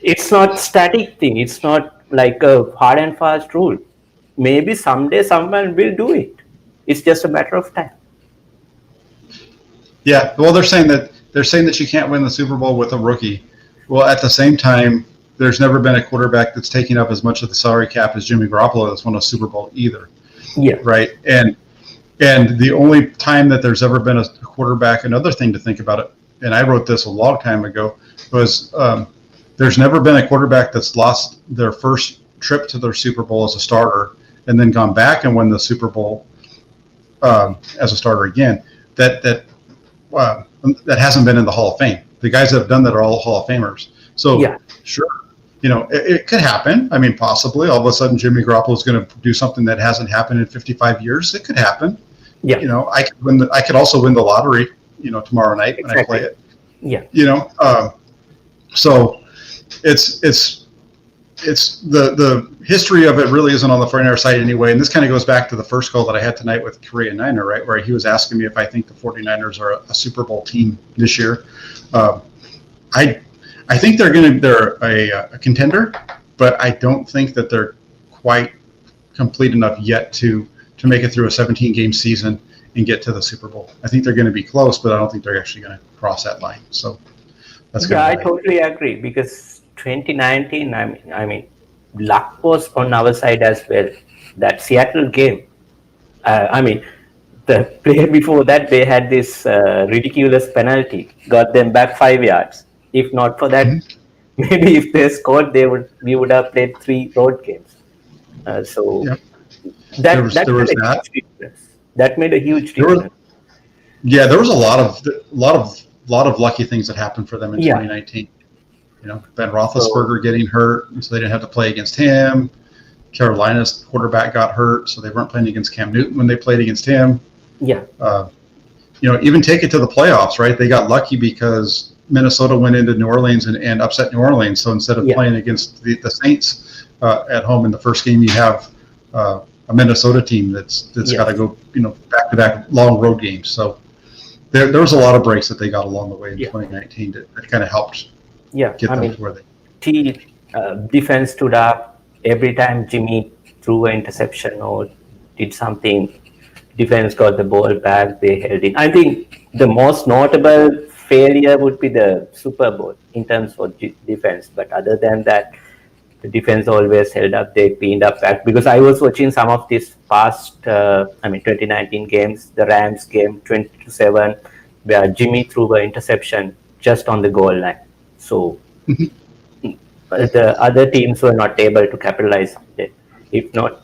Speaker 4: it's not static thing. It's not like a hard and fast rule. Maybe someday someone will do it. It's just a matter of time.
Speaker 1: Yeah. Well, they're saying that you can't win the Super Bowl with a rookie. Well, at the same time, there's never been a quarterback that's taking up as much of the salary cap as Jimmy Garoppolo that's won a Super Bowl either.
Speaker 4: Yeah.
Speaker 1: Right. And the only time that there's ever been a quarterback, another thing to think about it, and I wrote this a long time ago, was there's never been a quarterback that's lost their first trip to their Super Bowl as a starter and then gone back and won the Super Bowl as a starter again. That hasn't been in the Hall of Fame. The guys that have done that are all Hall of Famers. So
Speaker 4: Yeah.
Speaker 1: sure, it could happen. I mean, possibly all of a sudden Jimmy Garoppolo is going to do something that hasn't happened in 55 years. It could happen.
Speaker 4: Yeah.
Speaker 1: I could also win the lottery, tomorrow night when I play it.
Speaker 4: Yeah.
Speaker 1: So it's the history of it really isn't on the 49er side anyway. And this kind of goes back to the first call that I had tonight with Korea Niner, right? Where he was asking me if I think the 49ers are a Super Bowl team this year. I think they're a contender, but I don't think that they're quite complete enough yet to make it through a 17-game season and get to the Super Bowl. I think they're going to be close, but I don't think they're actually going to cross that line. So that's
Speaker 4: I totally agree because 2019, I mean, luck was on our side as well. That Seattle game, the play before that, they had this ridiculous penalty, got them back 5 yards. If not for that, maybe if they scored, we would have played 3 road games. That made a huge difference.
Speaker 1: There was a lot of lucky things that happened for them in 2019. Ben Roethlisberger getting hurt, so they didn't have to play against him. Carolina's quarterback got hurt, so they weren't playing against Cam Newton when they played against him.
Speaker 4: Yeah.
Speaker 1: Even take it to the playoffs, right? They got lucky because Minnesota went into New Orleans and upset New Orleans. So instead of playing against the Saints at home in the first game, you have a Minnesota team that's got to go, back-to-back long road games. So there was a lot of breaks that they got along the way in 2019 that kind of helped get them to where they.
Speaker 4: Defense stood up every time Jimmy threw an interception or did something. Defense got the ball back. They held it. I think the most notable failure would be the Super Bowl in terms of defense. But other than that, the defense always held up. They cleaned up back. Because I was watching some of these past, 2019 games, the Rams game 20-7, where Jimmy threw an interception just on the goal line. So the other teams were not able to capitalize on it. If not,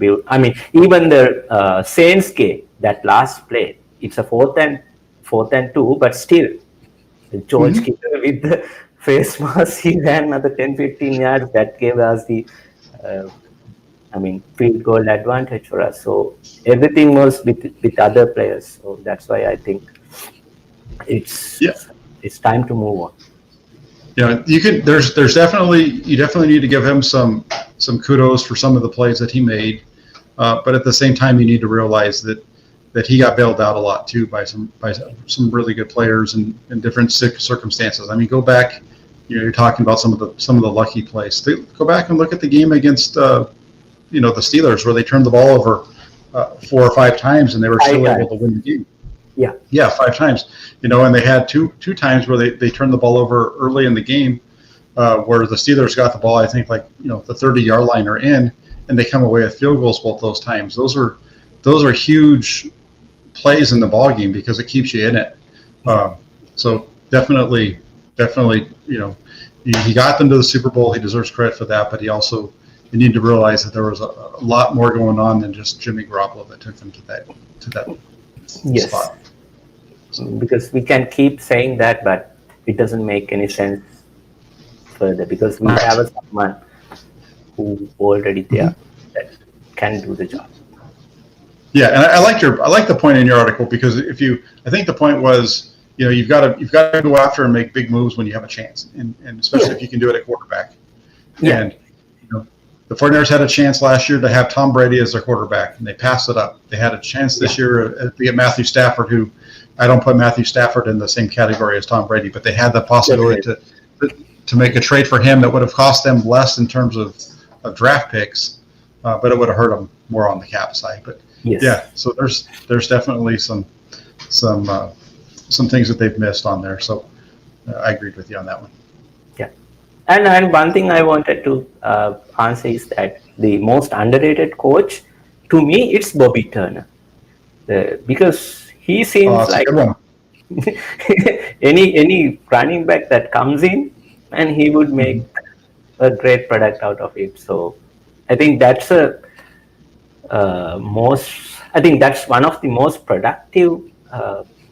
Speaker 4: even the Saints game, that last play, it's a fourth and 2, but still, George Kittle with the face mask, he ran another 10-15 yards. That gave us the, field goal advantage for us. So everything was with other players. So that's why I think it's time to move on.
Speaker 1: You definitely need to give him some kudos for some of the plays that he made, but at the same time, you need to realize that he got bailed out a lot too by some really good players in different circumstances. I mean, go back. You're talking about some of the lucky plays. Go back and look at the game against the Steelers where they turned the ball over 4 or 5 times and they were still able to win the game. Yeah, 5 times. And they had two times where they turned the ball over early in the game, where the Steelers got the ball, I think, the 30-yard line or in, and they come away with field goals both those times. Those are huge plays in the ball game because it keeps you in it. So definitely, he got them to the Super Bowl. He deserves credit for that, but you need to realize that there was a lot more going on than just Jimmy Garoppolo that took them to that
Speaker 4: Yes.
Speaker 1: spot.
Speaker 4: Because we can keep saying that, but it doesn't make any sense further because we have someone who already there that can do the job.
Speaker 1: Yeah, and I like the point in your article because I think the point was, you've got to go after and make big moves when you have a chance, and especially if you can do it at quarterback.
Speaker 4: Yeah.
Speaker 1: And the 49ers had a chance last year to have Tom Brady as their quarterback, and they passed it up. They had a chance this year to get Matthew Stafford, who I don't put Matthew Stafford in the same category as Tom Brady, but they had the possibility to make a trade for him that would have cost them less in terms of draft picks, but it would have hurt them more on the cap side. But yeah, so there's definitely some things that they've missed on there. So I agreed with you on that one.
Speaker 4: Yeah, and one thing I wanted to answer is that the most underrated coach, to me, it's Bobby Turner, because he seems like any running back that comes in, and he would make a great product out of it. So I think that's that's one of the most productive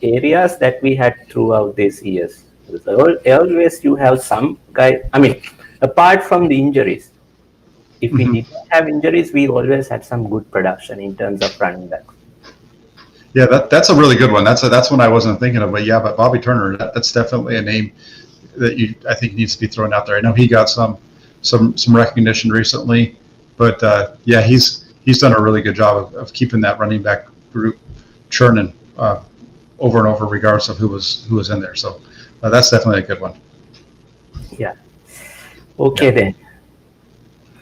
Speaker 4: areas that we had throughout these years. So always you have some guy. I mean, apart from the injuries, if we didn't have injuries, we always had some good production in terms of running back.
Speaker 1: Yeah, that's a really good one. That's one I wasn't thinking of, but Bobby Turner, that's definitely a name that I think needs to be thrown out there. I know he got some recognition recently, but he's done a really good job of keeping that running back group churning over and over, regardless of who was in there. So that's definitely a good one.
Speaker 4: Yeah. Okay then.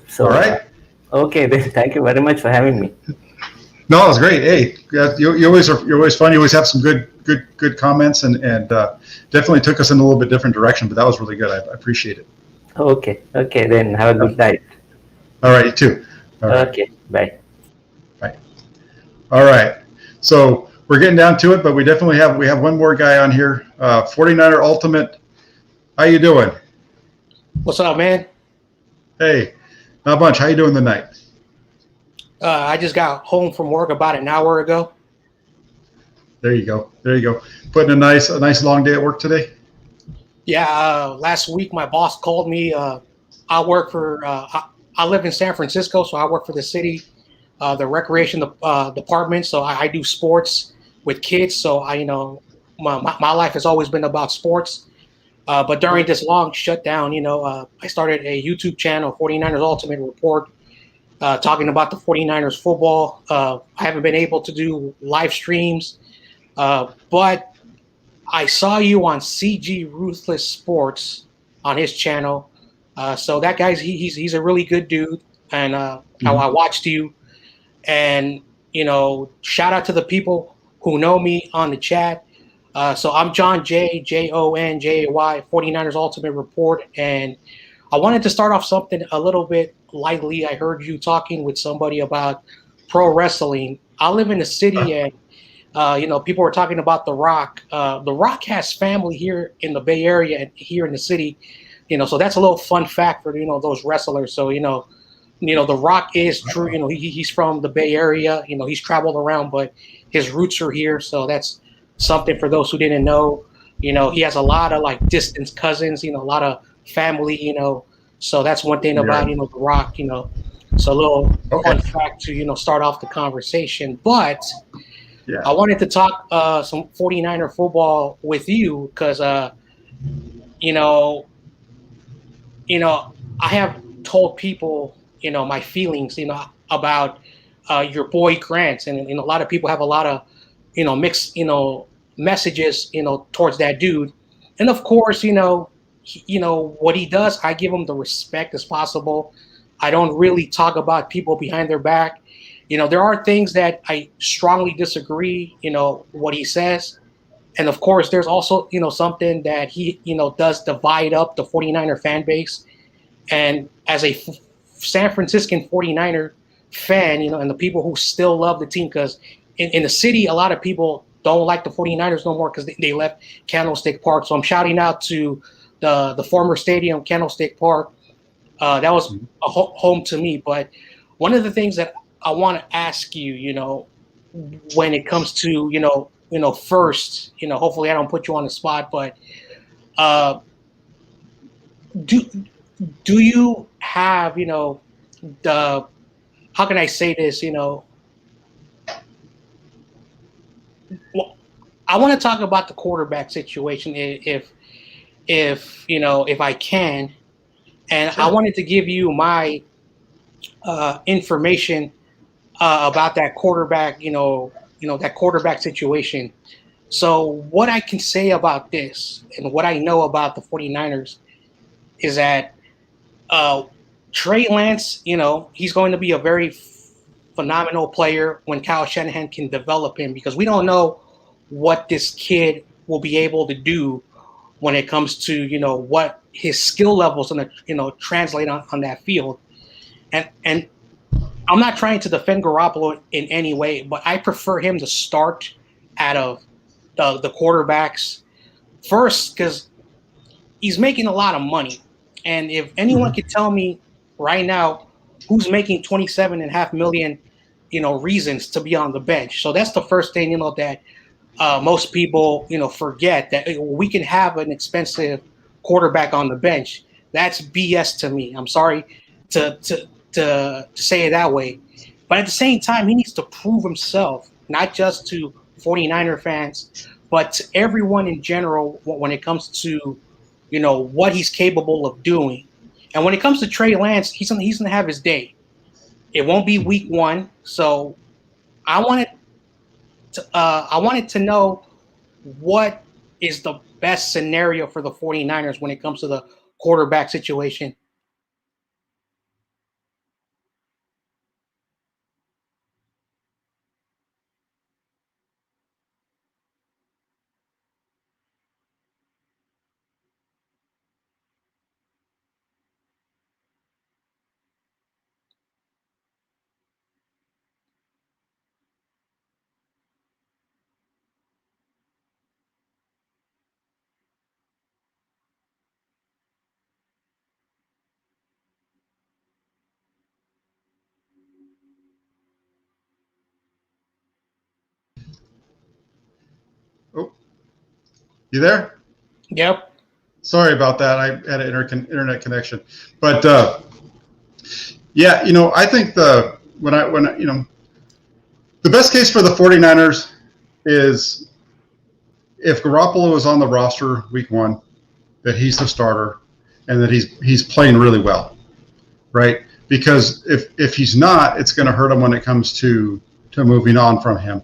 Speaker 4: So
Speaker 1: all right.
Speaker 4: Okay then. Thank you very much for having me.
Speaker 1: No, it was great. Hey, you're always fun. You always have some good comments, and definitely took us in a little bit different direction. But that was really good. I appreciate it.
Speaker 4: Okay. Then have a good night.
Speaker 1: All right, you too. All right.
Speaker 4: Okay. Bye.
Speaker 1: All right. So we're getting down to it, but we definitely have one more guy on here. 49er Ultimate. How you doing?
Speaker 5: What's up, man?
Speaker 1: Hey, not much. How you doing tonight?
Speaker 5: I just got home from work about an hour ago.
Speaker 1: There you go. Putting a nice long day at work today.
Speaker 5: Yeah. Last week, my boss called me. I work for. I live in San Francisco, so I work for the city, the recreation department. So I do sports with kids. So my life has always been about sports. But during this long shutdown, I started a YouTube channel, 49ers Ultimate Report. Talking about the 49ers football. I haven't been able to do live streams, but I saw you on CG Ruthless Sports on his channel. So that guy's he's a really good dude, and how I watched you, and shout out to the people who know me on the chat. So I'm John Jay, JONJAY, 49ers Ultimate Report, and I wanted to start off something a little bit lightly. I heard you talking with somebody about pro wrestling. I live in the city, and people were talking about The Rock. The Rock has family here in the Bay Area and here in the city. So that's a little fun fact for those wrestlers. So The Rock is true. He's from the Bay Area. He's traveled around, but his roots are here. So that's something for those who didn't know. He has a lot of distant cousins. A lot of family. So that's one thing about The Rock. So a little fun fact to start off the conversation. But I wanted to talk some 49er football with you because I have told people my feelings about your boy Grant, and a lot of people have a lot of mixed messages towards that dude, and of course what he does, I give him the respect as possible. I don't really talk about people behind their back. There are things that I strongly disagree, what he says. And of course, there's also, something that he, does divide up the 49er fan base. And as a San Franciscan 49er, fan, and the people who still love the team, because in the city, a lot of people don't like the 49ers no more because they left Candlestick Park. So I'm shouting out to the former stadium, Candlestick Park. That was a home to me. But one of the things that I want to ask you, when it comes to, first, hopefully I don't put you on the spot, but do you have, how can I say this, well, I want to talk about the quarterback situation if I can, and
Speaker 1: Sure.
Speaker 5: I wanted to give you my information about that quarterback, that quarterback situation. So what I can say about this and what I know about the 49ers is that Trey Lance, he's going to be a very phenomenal player when Kyle Shanahan can develop him, because we don't know what this kid will be able to do when it comes to, what his skill levels going to, translate on that field. And I'm not trying to defend Garoppolo in any way, but I prefer him to start out of the quarterbacks first, because he's making a lot of money. And if anyone could tell me right now who's making $27.5 million, reasons to be on the bench. So that's the first thing, that most people, forget, that we can have an expensive quarterback on the bench. That's BS to me. I'm sorry to say it that way. But at the same time, he needs to prove himself, not just to 49er fans, but to everyone in general when it comes to, what he's capable of doing. And when it comes to Trey Lance, he's gonna have his day. It won't be week one. So I wanted to know what is the best scenario for the 49ers when it comes to the quarterback situation.
Speaker 1: Oh, you there?
Speaker 5: Yep.
Speaker 1: Sorry about that. I had an internet connection, but yeah, I think the best case for the 49ers is if Garoppolo is on the roster week one, that he's the starter and that he's playing really well, right? Because if he's not, it's going to hurt him when it comes to moving on from him.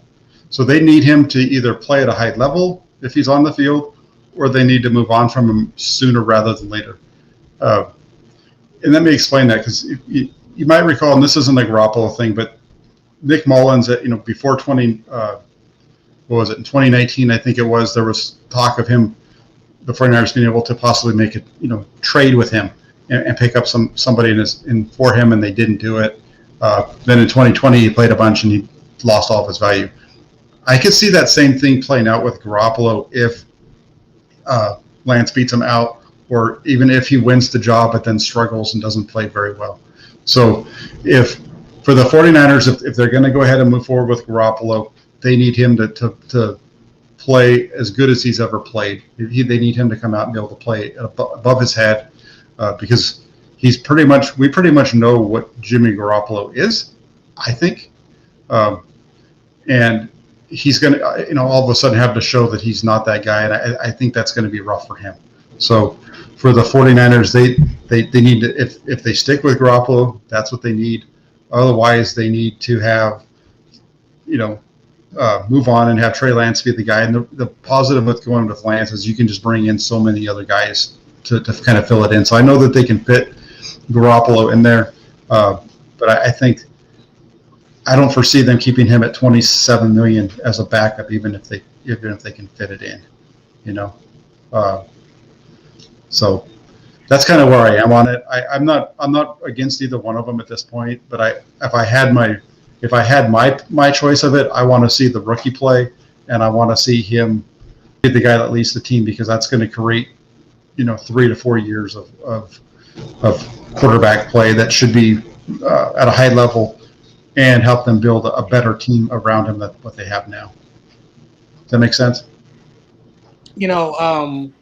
Speaker 1: So they need him to either play at a high level if he's on the field, or they need to move on from him sooner rather than later. And let me explain that, because you might recall, and this isn't a Garoppolo thing, but Nick Mullins, before in 2019, I think it was, there was talk of him, the 49ers being able to possibly make it, trade with him and pick up somebody for him, and they didn't do it. Then in 2020, he played a bunch and he lost all of his value. I could see that same thing playing out with Garoppolo if Lance beats him out, or even if he wins the job but then struggles and doesn't play very well. So if for the 49ers, if they're going to go ahead and move forward with Garoppolo, they need him to play as good as he's ever played. They need him to come out and be able to play above his head, because we pretty much know what Jimmy Garoppolo is, I think. And he's going to, all of a sudden have to show that he's not that guy. And I think that's going to be rough for him. So for the 49ers, they need to, if they stick with Garoppolo, that's what they need. Otherwise, they need to have, move on and have Trey Lance be the guy. And the positive with going with Lance is you can just bring in so many other guys to kind of fill it in. So I know that they can fit Garoppolo in there, but I think I don't foresee them keeping him at $27 million as a backup, even if they can fit it in, So that's kind of where I am on it. I'm not against either one of them at this point, but if I had my choice of it, I want to see the rookie play, and I want to see him be the guy that leads the team, because that's going to create 3 to 4 years of quarterback play that should be at a high level and help them build a better team around him than what they have now. Does that make sense?
Speaker 5: One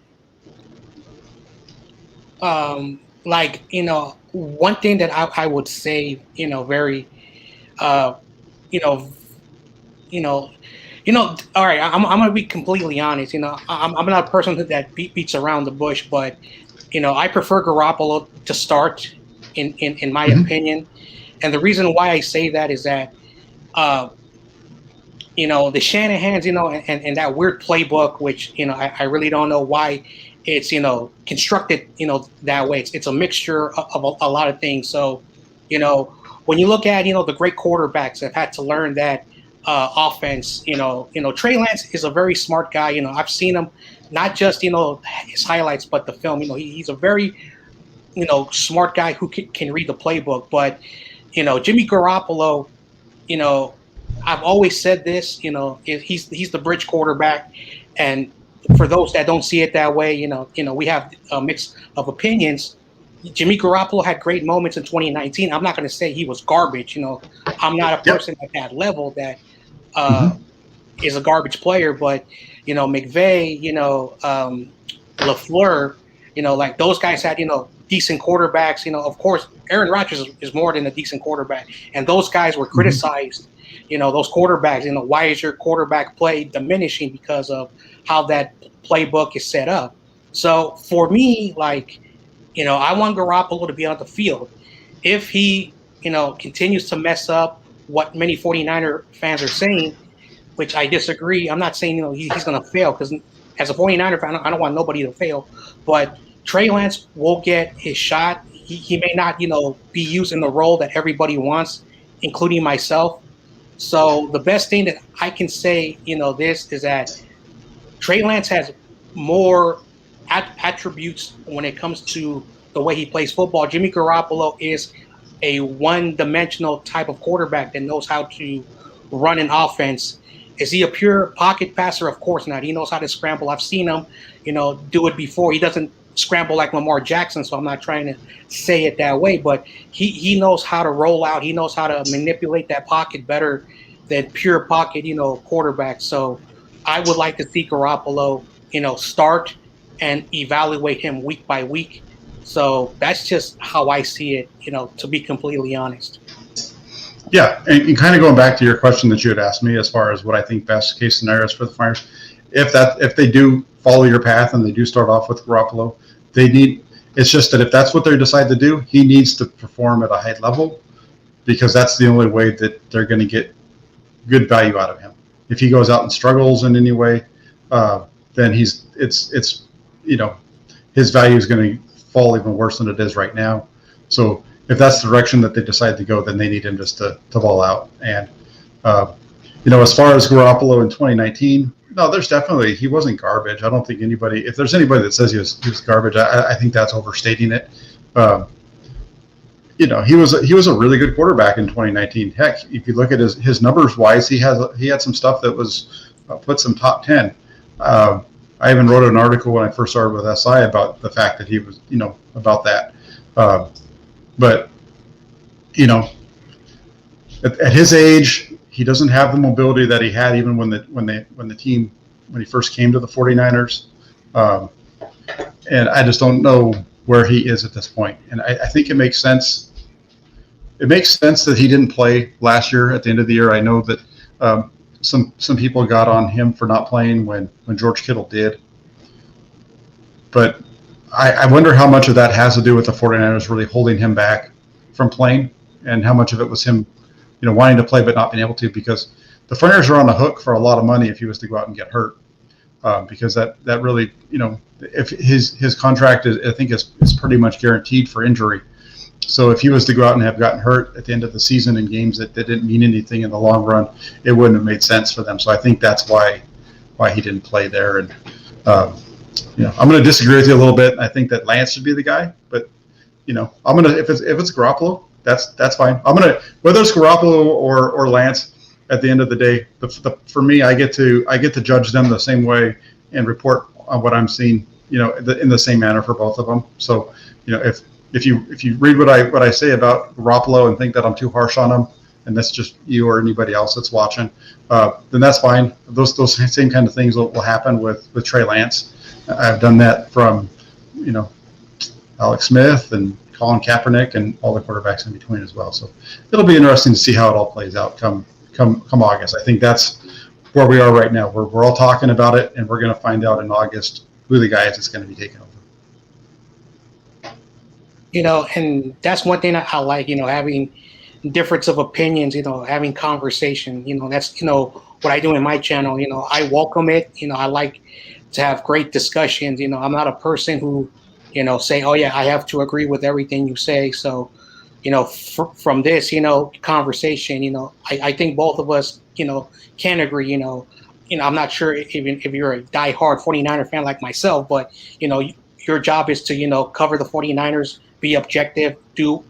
Speaker 5: thing that I would say, very, all right, I'm gonna be completely honest. I'm not a person that beats around the bush, but I prefer Garoppolo to start in my opinion, and the reason why I say that is that the Shanahan's, and that weird playbook, which I really don't know why it's constructed that way. It's a mixture of a lot of things. So when you look at the great quarterbacks that have had to learn that offense, Trey Lance is a very smart guy. I've seen him, not just his highlights, but the film. He's a very smart guy who can read the playbook. But Jimmy Garoppolo, I've always said this, he's the bridge quarterback, and for those that don't see it that way, we have a mix of opinions. Jimmy Garoppolo had great moments in 2019. I'm not going to say he was garbage. I'm not a person at that level that is a garbage player, but McVay, LaFleur, like those guys had decent quarterbacks. Of course, Aaron Rodgers is more than a decent quarterback, and those guys were criticized. Those quarterbacks. Why is your quarterback play diminishing because of how that playbook is set up? So for me, I want Garoppolo to be on the field. If he, continues to mess up what many 49er fans are saying, which I disagree. I'm not saying, he's going to fail, because as a 49er fan, I don't want nobody to fail. But Trey Lance will get his shot. He may not, be used in the role that everybody wants, including myself. So the best thing that I can say, this is that Trey Lance has more attributes when it comes to the way he plays football. Jimmy Garoppolo is a one-dimensional type of quarterback that knows how to run an offense. Is he a pure pocket passer? Of course not. He knows how to scramble. I've seen him, do it before. He doesn't scramble like Lamar Jackson, so I'm not trying to say it that way, but he knows how to roll out. He knows how to manipulate that pocket better than pure pocket, quarterback. So I would like to see Garoppolo, start and evaluate him week by week. So that's just how I see it, to be completely honest.
Speaker 1: Yeah, and kind of going back to your question that you had asked me as far as what I think best case scenarios for the Flyers, if they do follow your path and they do start off with Garoppolo, it's just that if that's what they decide to do, he needs to perform at a high level, because that's the only way that they're going to get good value out of him. If he goes out and struggles in any way, then his value is going to fall even worse than it is right now. So if that's the direction that they decide to go, then they need him just to ball out. And as far as Garoppolo in 2019, no, he wasn't garbage. I don't think if there's anybody that says he was garbage, I think that's overstating it. He was a really good quarterback in 2019. Heck, if you look at his numbers wise, he had some stuff that was puts him top 10. I even wrote an article when I first started with SI about the fact that he was, about that. But at his age, he doesn't have the mobility that he had even when he first came to the 49ers. And I just don't know where he is at this point. And I think it makes sense. It makes sense that he didn't play last year at the end of the year. I know that some people got on him for not playing when George Kittle did. But I wonder how much of that has to do with the 49ers really holding him back from playing, and how much of it was him, wanting to play but not being able to, because the 49ers are on the hook for a lot of money if he was to go out and get hurt. Because that really, if his contract is pretty much guaranteed for injury. So if he was to go out and have gotten hurt at the end of the season in games that didn't mean anything in the long run, it wouldn't have made sense for them. So I think that's why he didn't play there. And I'm going to disagree with you a little bit. I think that Lance should be the guy, but I'm going to if it's Garoppolo, that's fine. I'm going to whether it's Garoppolo or Lance. At the end of the day, for me, I get to judge them the same way and report on what I'm seeing, in the same manner for both of them. So, if you read what I say about Garoppolo and think that I'm too harsh on him, and that's just you or anybody else that's watching, then that's fine. Those same kind of things will happen with Trey Lance. I've done that from, Alex Smith and Colin Kaepernick and all the quarterbacks in between as well. So it'll be interesting to see how it all plays out come August. I think that's where we are right now. We're all talking about it, and we're going to find out in August who the guy is that's going to be taking over.
Speaker 5: And that's one thing I like, having difference of opinions, having conversation, that's, what I do in my channel. I welcome it. I like to have great discussions. I'm not a person who, say, oh yeah, I have to agree with everything you say. So, from this, conversation, I think both of us, can agree, I'm not sure even if you're a diehard 49er fan like myself, but, your job is to, cover the 49ers, be objective, do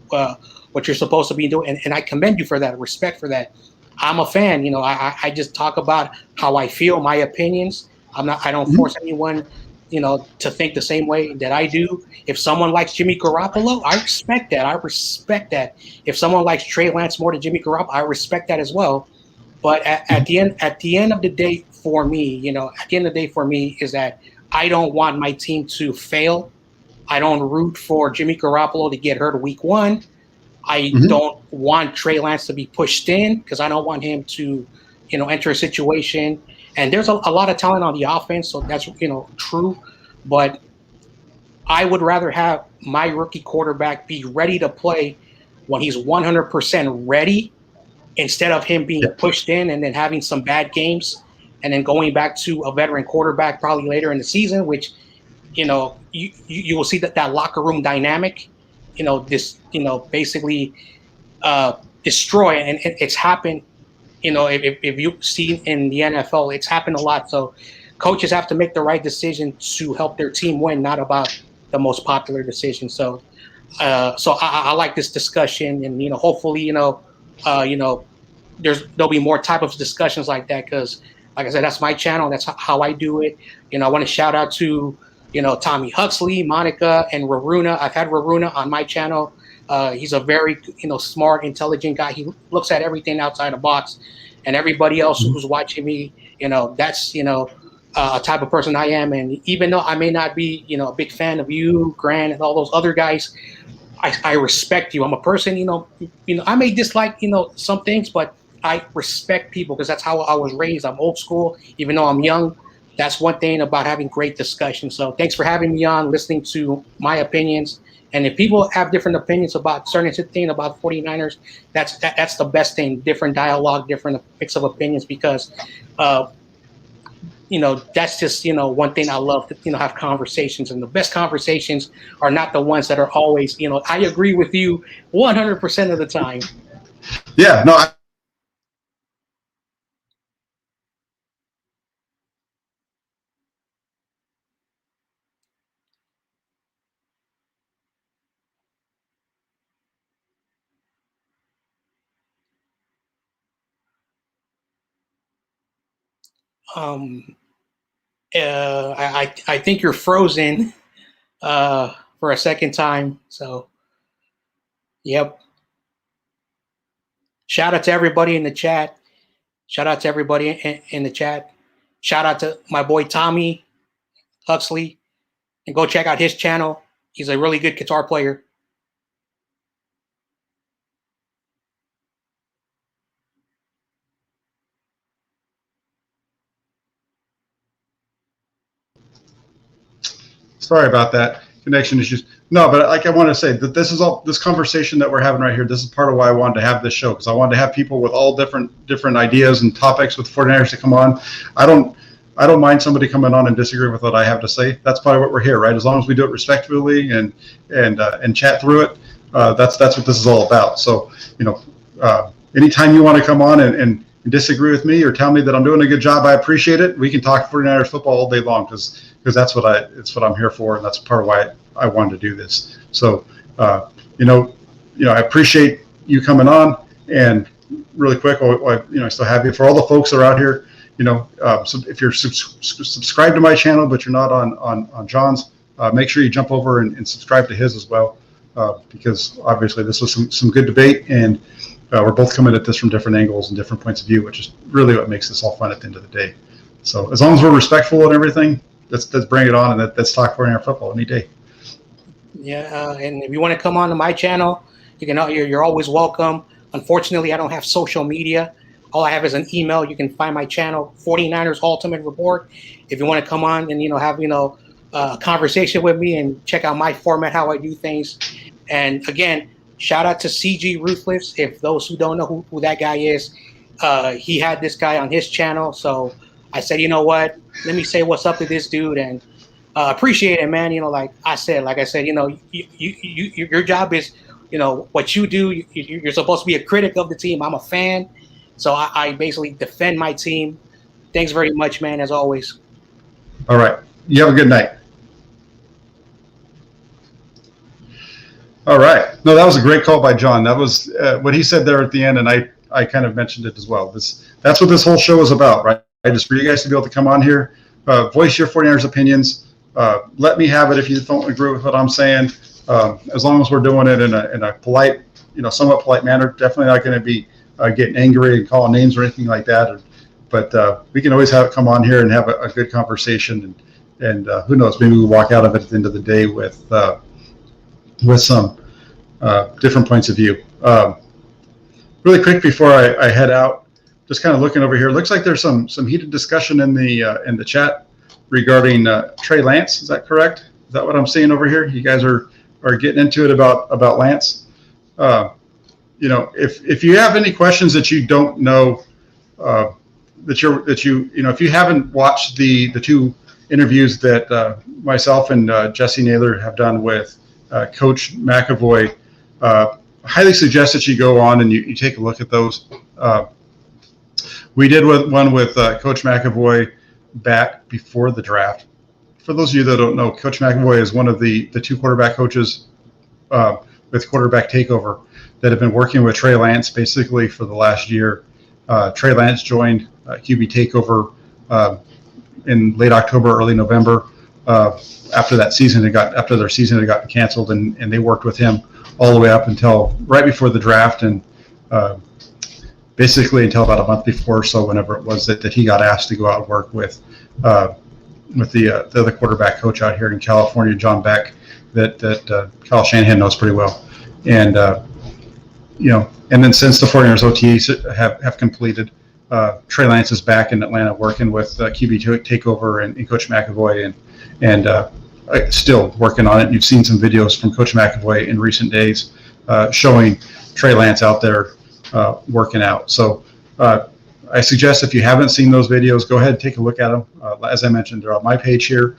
Speaker 5: what you're supposed to be doing. And I commend you for that, respect for that. I'm a fan, I just talk about how I feel, my opinions. I don't force anyone, to think the same way that I do. If someone likes Jimmy Garoppolo, I respect that. I respect that. If someone likes Trey Lance more than Jimmy Garoppolo, I respect that as well. But at the end of the day, for me, is that I don't want my team to fail. I don't root for Jimmy Garoppolo to get hurt week 1. I don't want Trey Lance to be pushed in because I don't want him to, enter a situation. And there's a lot of talent on the offense, so that's, true. But I would rather have my rookie quarterback be ready to play when he's 100% ready instead of him being pushed in and then having some bad games and then going back to a veteran quarterback probably later in the season, which, you will see that locker room dynamic, basically destroy. And it's happened. If you've seen in the NFL, it's happened a lot. So coaches have to make the right decision to help their team win, not about the most popular decision. So I like this discussion, and hopefully there'll be more type of discussions like that, because like I said, that's my channel, that's how I do it. I want to shout out to Tommy Huxley, Monica, and Raruna. I've had Raruna on my channel. He's a very smart, intelligent guy. He looks at everything outside the box, and everybody else who's watching me, that's a type of person I am. And even though I may not be a big fan of you, Grant, and all those other guys, I respect you. I'm a person, I may dislike some things, but I respect people because that's how I was raised. I'm old school, even though I'm young. That's one thing about having great discussion. So thanks for having me on, listening to my opinions. And if people have different opinions about certain things about 49ers, that's the best thing. Different dialogue, different mix of opinions, because that's just one thing I love to have conversations. And the best conversations are not the ones that are always I agree with you 100% of the time.
Speaker 1: Yeah, no.
Speaker 5: I think you're frozen for a second time. So, yep. Shout out to everybody in the chat. Shout out to everybody in the chat. Shout out to my boy Tommy Huxley, and go check out his channel. He's a really good guitar player.
Speaker 1: Sorry about that, connection issues. No, but like I want to say that this conversation that we're having right here, this is part of why I wanted to have this show, because I wanted to have people with all different ideas and topics with 49ers to come on. I don't mind somebody coming on and disagree with what I have to say. That's probably what we're here, right? As long as we do it respectfully and chat through it, that's what this is all about. So, anytime you want to come on and disagree with me or tell me that I'm doing a good job, I appreciate it. We can talk 49ers football all day long because that's what I'm here for, and that's part of why I wanted to do this. So, I appreciate you coming on. And really quick, I still have you for all the folks that are out here. So if you're subscribed to my channel, but you're not on John's, make sure you jump over and subscribe to his as well, because obviously this was some good debate, and we're both coming at this from different angles and different points of view, which is really what makes this all fun at the end of the day. So as long as we're respectful and everything, let's bring it on, and let's talk 49er football any day.
Speaker 5: Yeah, and if you want to come on to my channel, you're always welcome. Unfortunately, I don't have social media. All I have is an email. You can find my channel, 49ers Ultimate Report. If you want to come on and have a conversation with me and check out my format, how I do things. And again, shout out to CG Ruthless. If those who don't know who that guy is, he had this guy on his channel. So I said, you know what? Let me say what's up to this dude and appreciate it, man. Like I said, your job is, what you do. You're supposed to be a critic of the team. I'm a fan. So I basically defend my team. Thanks very much, man, as always.
Speaker 1: All right. You have a good night. All right. No, that was a great call by John. That was what he said there at the end, and I kind of mentioned it as well. That's what this whole show is about, right? Just for you guys to be able to come on here, voice your 49ers opinions. Let me have it if you don't agree with what I'm saying. As long as we're doing it in a polite, somewhat polite manner. Definitely not going to be getting angry and calling names or anything like that. But we can always come on here and have a good conversation, and who knows, maybe we'll walk out of it at the end of the day with some different points of view. Really quick before I head out, just kind of looking over here. Looks like there's some heated discussion in the chat regarding Trey Lance. Is that correct? Is that what I'm seeing over here? You guys are getting into it about Lance. If you have any questions that you don't know, if you haven't watched the two interviews that myself and Jesse Naylor have done with Coach McAvoy, highly suggest that you go on and you take a look at those. We did one with Coach McAvoy back before the draft. For those of you that don't know, Coach McAvoy is one of the two quarterback coaches with Quarterback Takeover that have been working with Trey Lance basically for the last year. Trey Lance joined QB Takeover in late October, early November. After their season had gotten canceled, and they worked with him all the way up until right before the draft, and basically until about a month before, so whenever it was that he got asked to go out and work with the other quarterback coach out here in California, John Beck, that Kyle Shanahan knows pretty well, and and then since the 49ers OTAs have completed, Trey Lance is back in Atlanta working with QB Takeover and Coach McAvoy, and still working on it. You've seen some videos from Coach McAvoy in recent days showing Trey Lance out there working out. So I suggest if you haven't seen those videos, go ahead and take a look at them. As I mentioned, they're on my page here.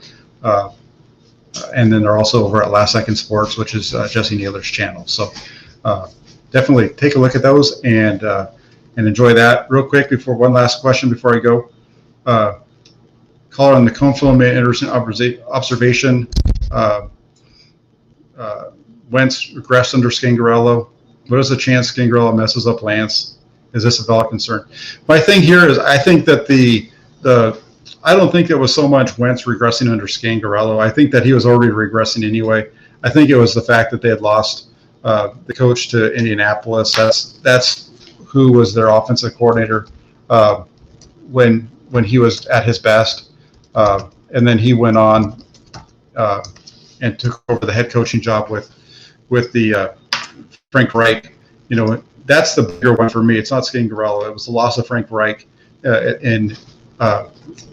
Speaker 1: And then they're also over at Last Second Sports, which is Jesse Naylor's channel. So definitely take a look at those and enjoy that. Real quick, one last question before I go. Caller on the cone film made an interesting observation. Wentz regressed under Scangarello. What is the chance Scangarello messes up Lance? Is this a valid concern? My thing here is I think that I don't think it was so much Wentz regressing under Scangarello. I think that he was already regressing anyway. I think it was the fact that they had lost the coach to Indianapolis. That's who was their offensive coordinator when he was at his best. And then he went on and took over the head coaching job with the Frank Reich. That's the bigger one for me. It's not Scangarello. It was the loss of Frank Reich in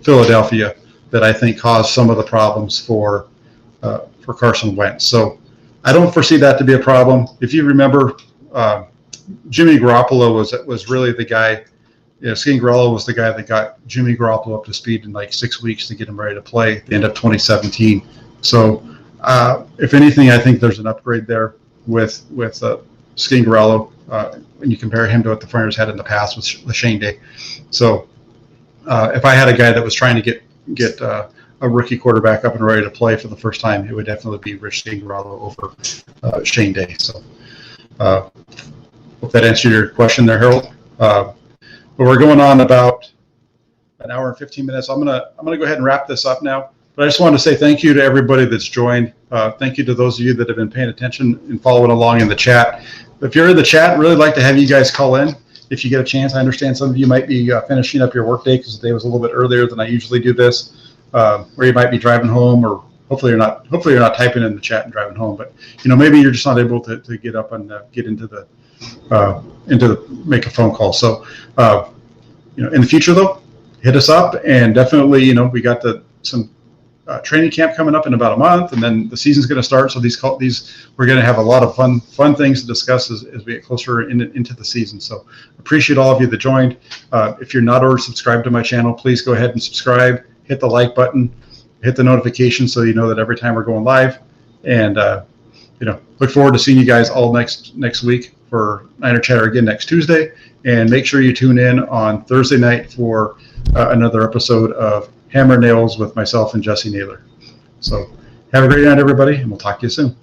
Speaker 1: Philadelphia that I think caused some of the problems for Carson Wentz. So I don't foresee that to be a problem. If you remember, Jimmy Garoppolo was really the guy. Scangarello was the guy that got Jimmy Garoppolo up to speed in like 6 weeks to get him ready to play at the end of 2017. So if anything, I think there's an upgrade there with Scangarello. when you compare him to what the 49ers had in the past with Shane Day. So if I had a guy that was trying to get a rookie quarterback up and ready to play for the first time, it would definitely be Rich Sgangarello over Shane Day. So hope that answered your question there, Harold. But we're going on about an hour and 15 minutes. I'm gonna go ahead and wrap this up now. But I just want to say thank you to everybody that's joined. Thank you to those of you that have been paying attention and following along in the chat. If you're in the chat, really like to have you guys call in if you get a chance. I understand some of you might be finishing up your workday because the day was a little bit earlier than I usually do this, or you might be driving home, or hopefully you're not typing in the chat and driving home. But maybe you're just not able to get up and get into the make a phone call. So in the future though, hit us up, and definitely we got some training camp coming up in about a month, and then the season's going to start. So these we're going to have a lot of fun things to discuss as we get closer into the season. So appreciate all of you that joined. If you're not already subscribed to my channel, please go ahead and subscribe. Hit the like button, hit the notification so you know that every time we're going live. And look forward to seeing you guys all next week for Niner Chatter again next Tuesday. And make sure you tune in on Thursday night for another episode of Hammer Nails with myself and Jesse Naylor. So have a great night, everybody, and we'll talk to you soon.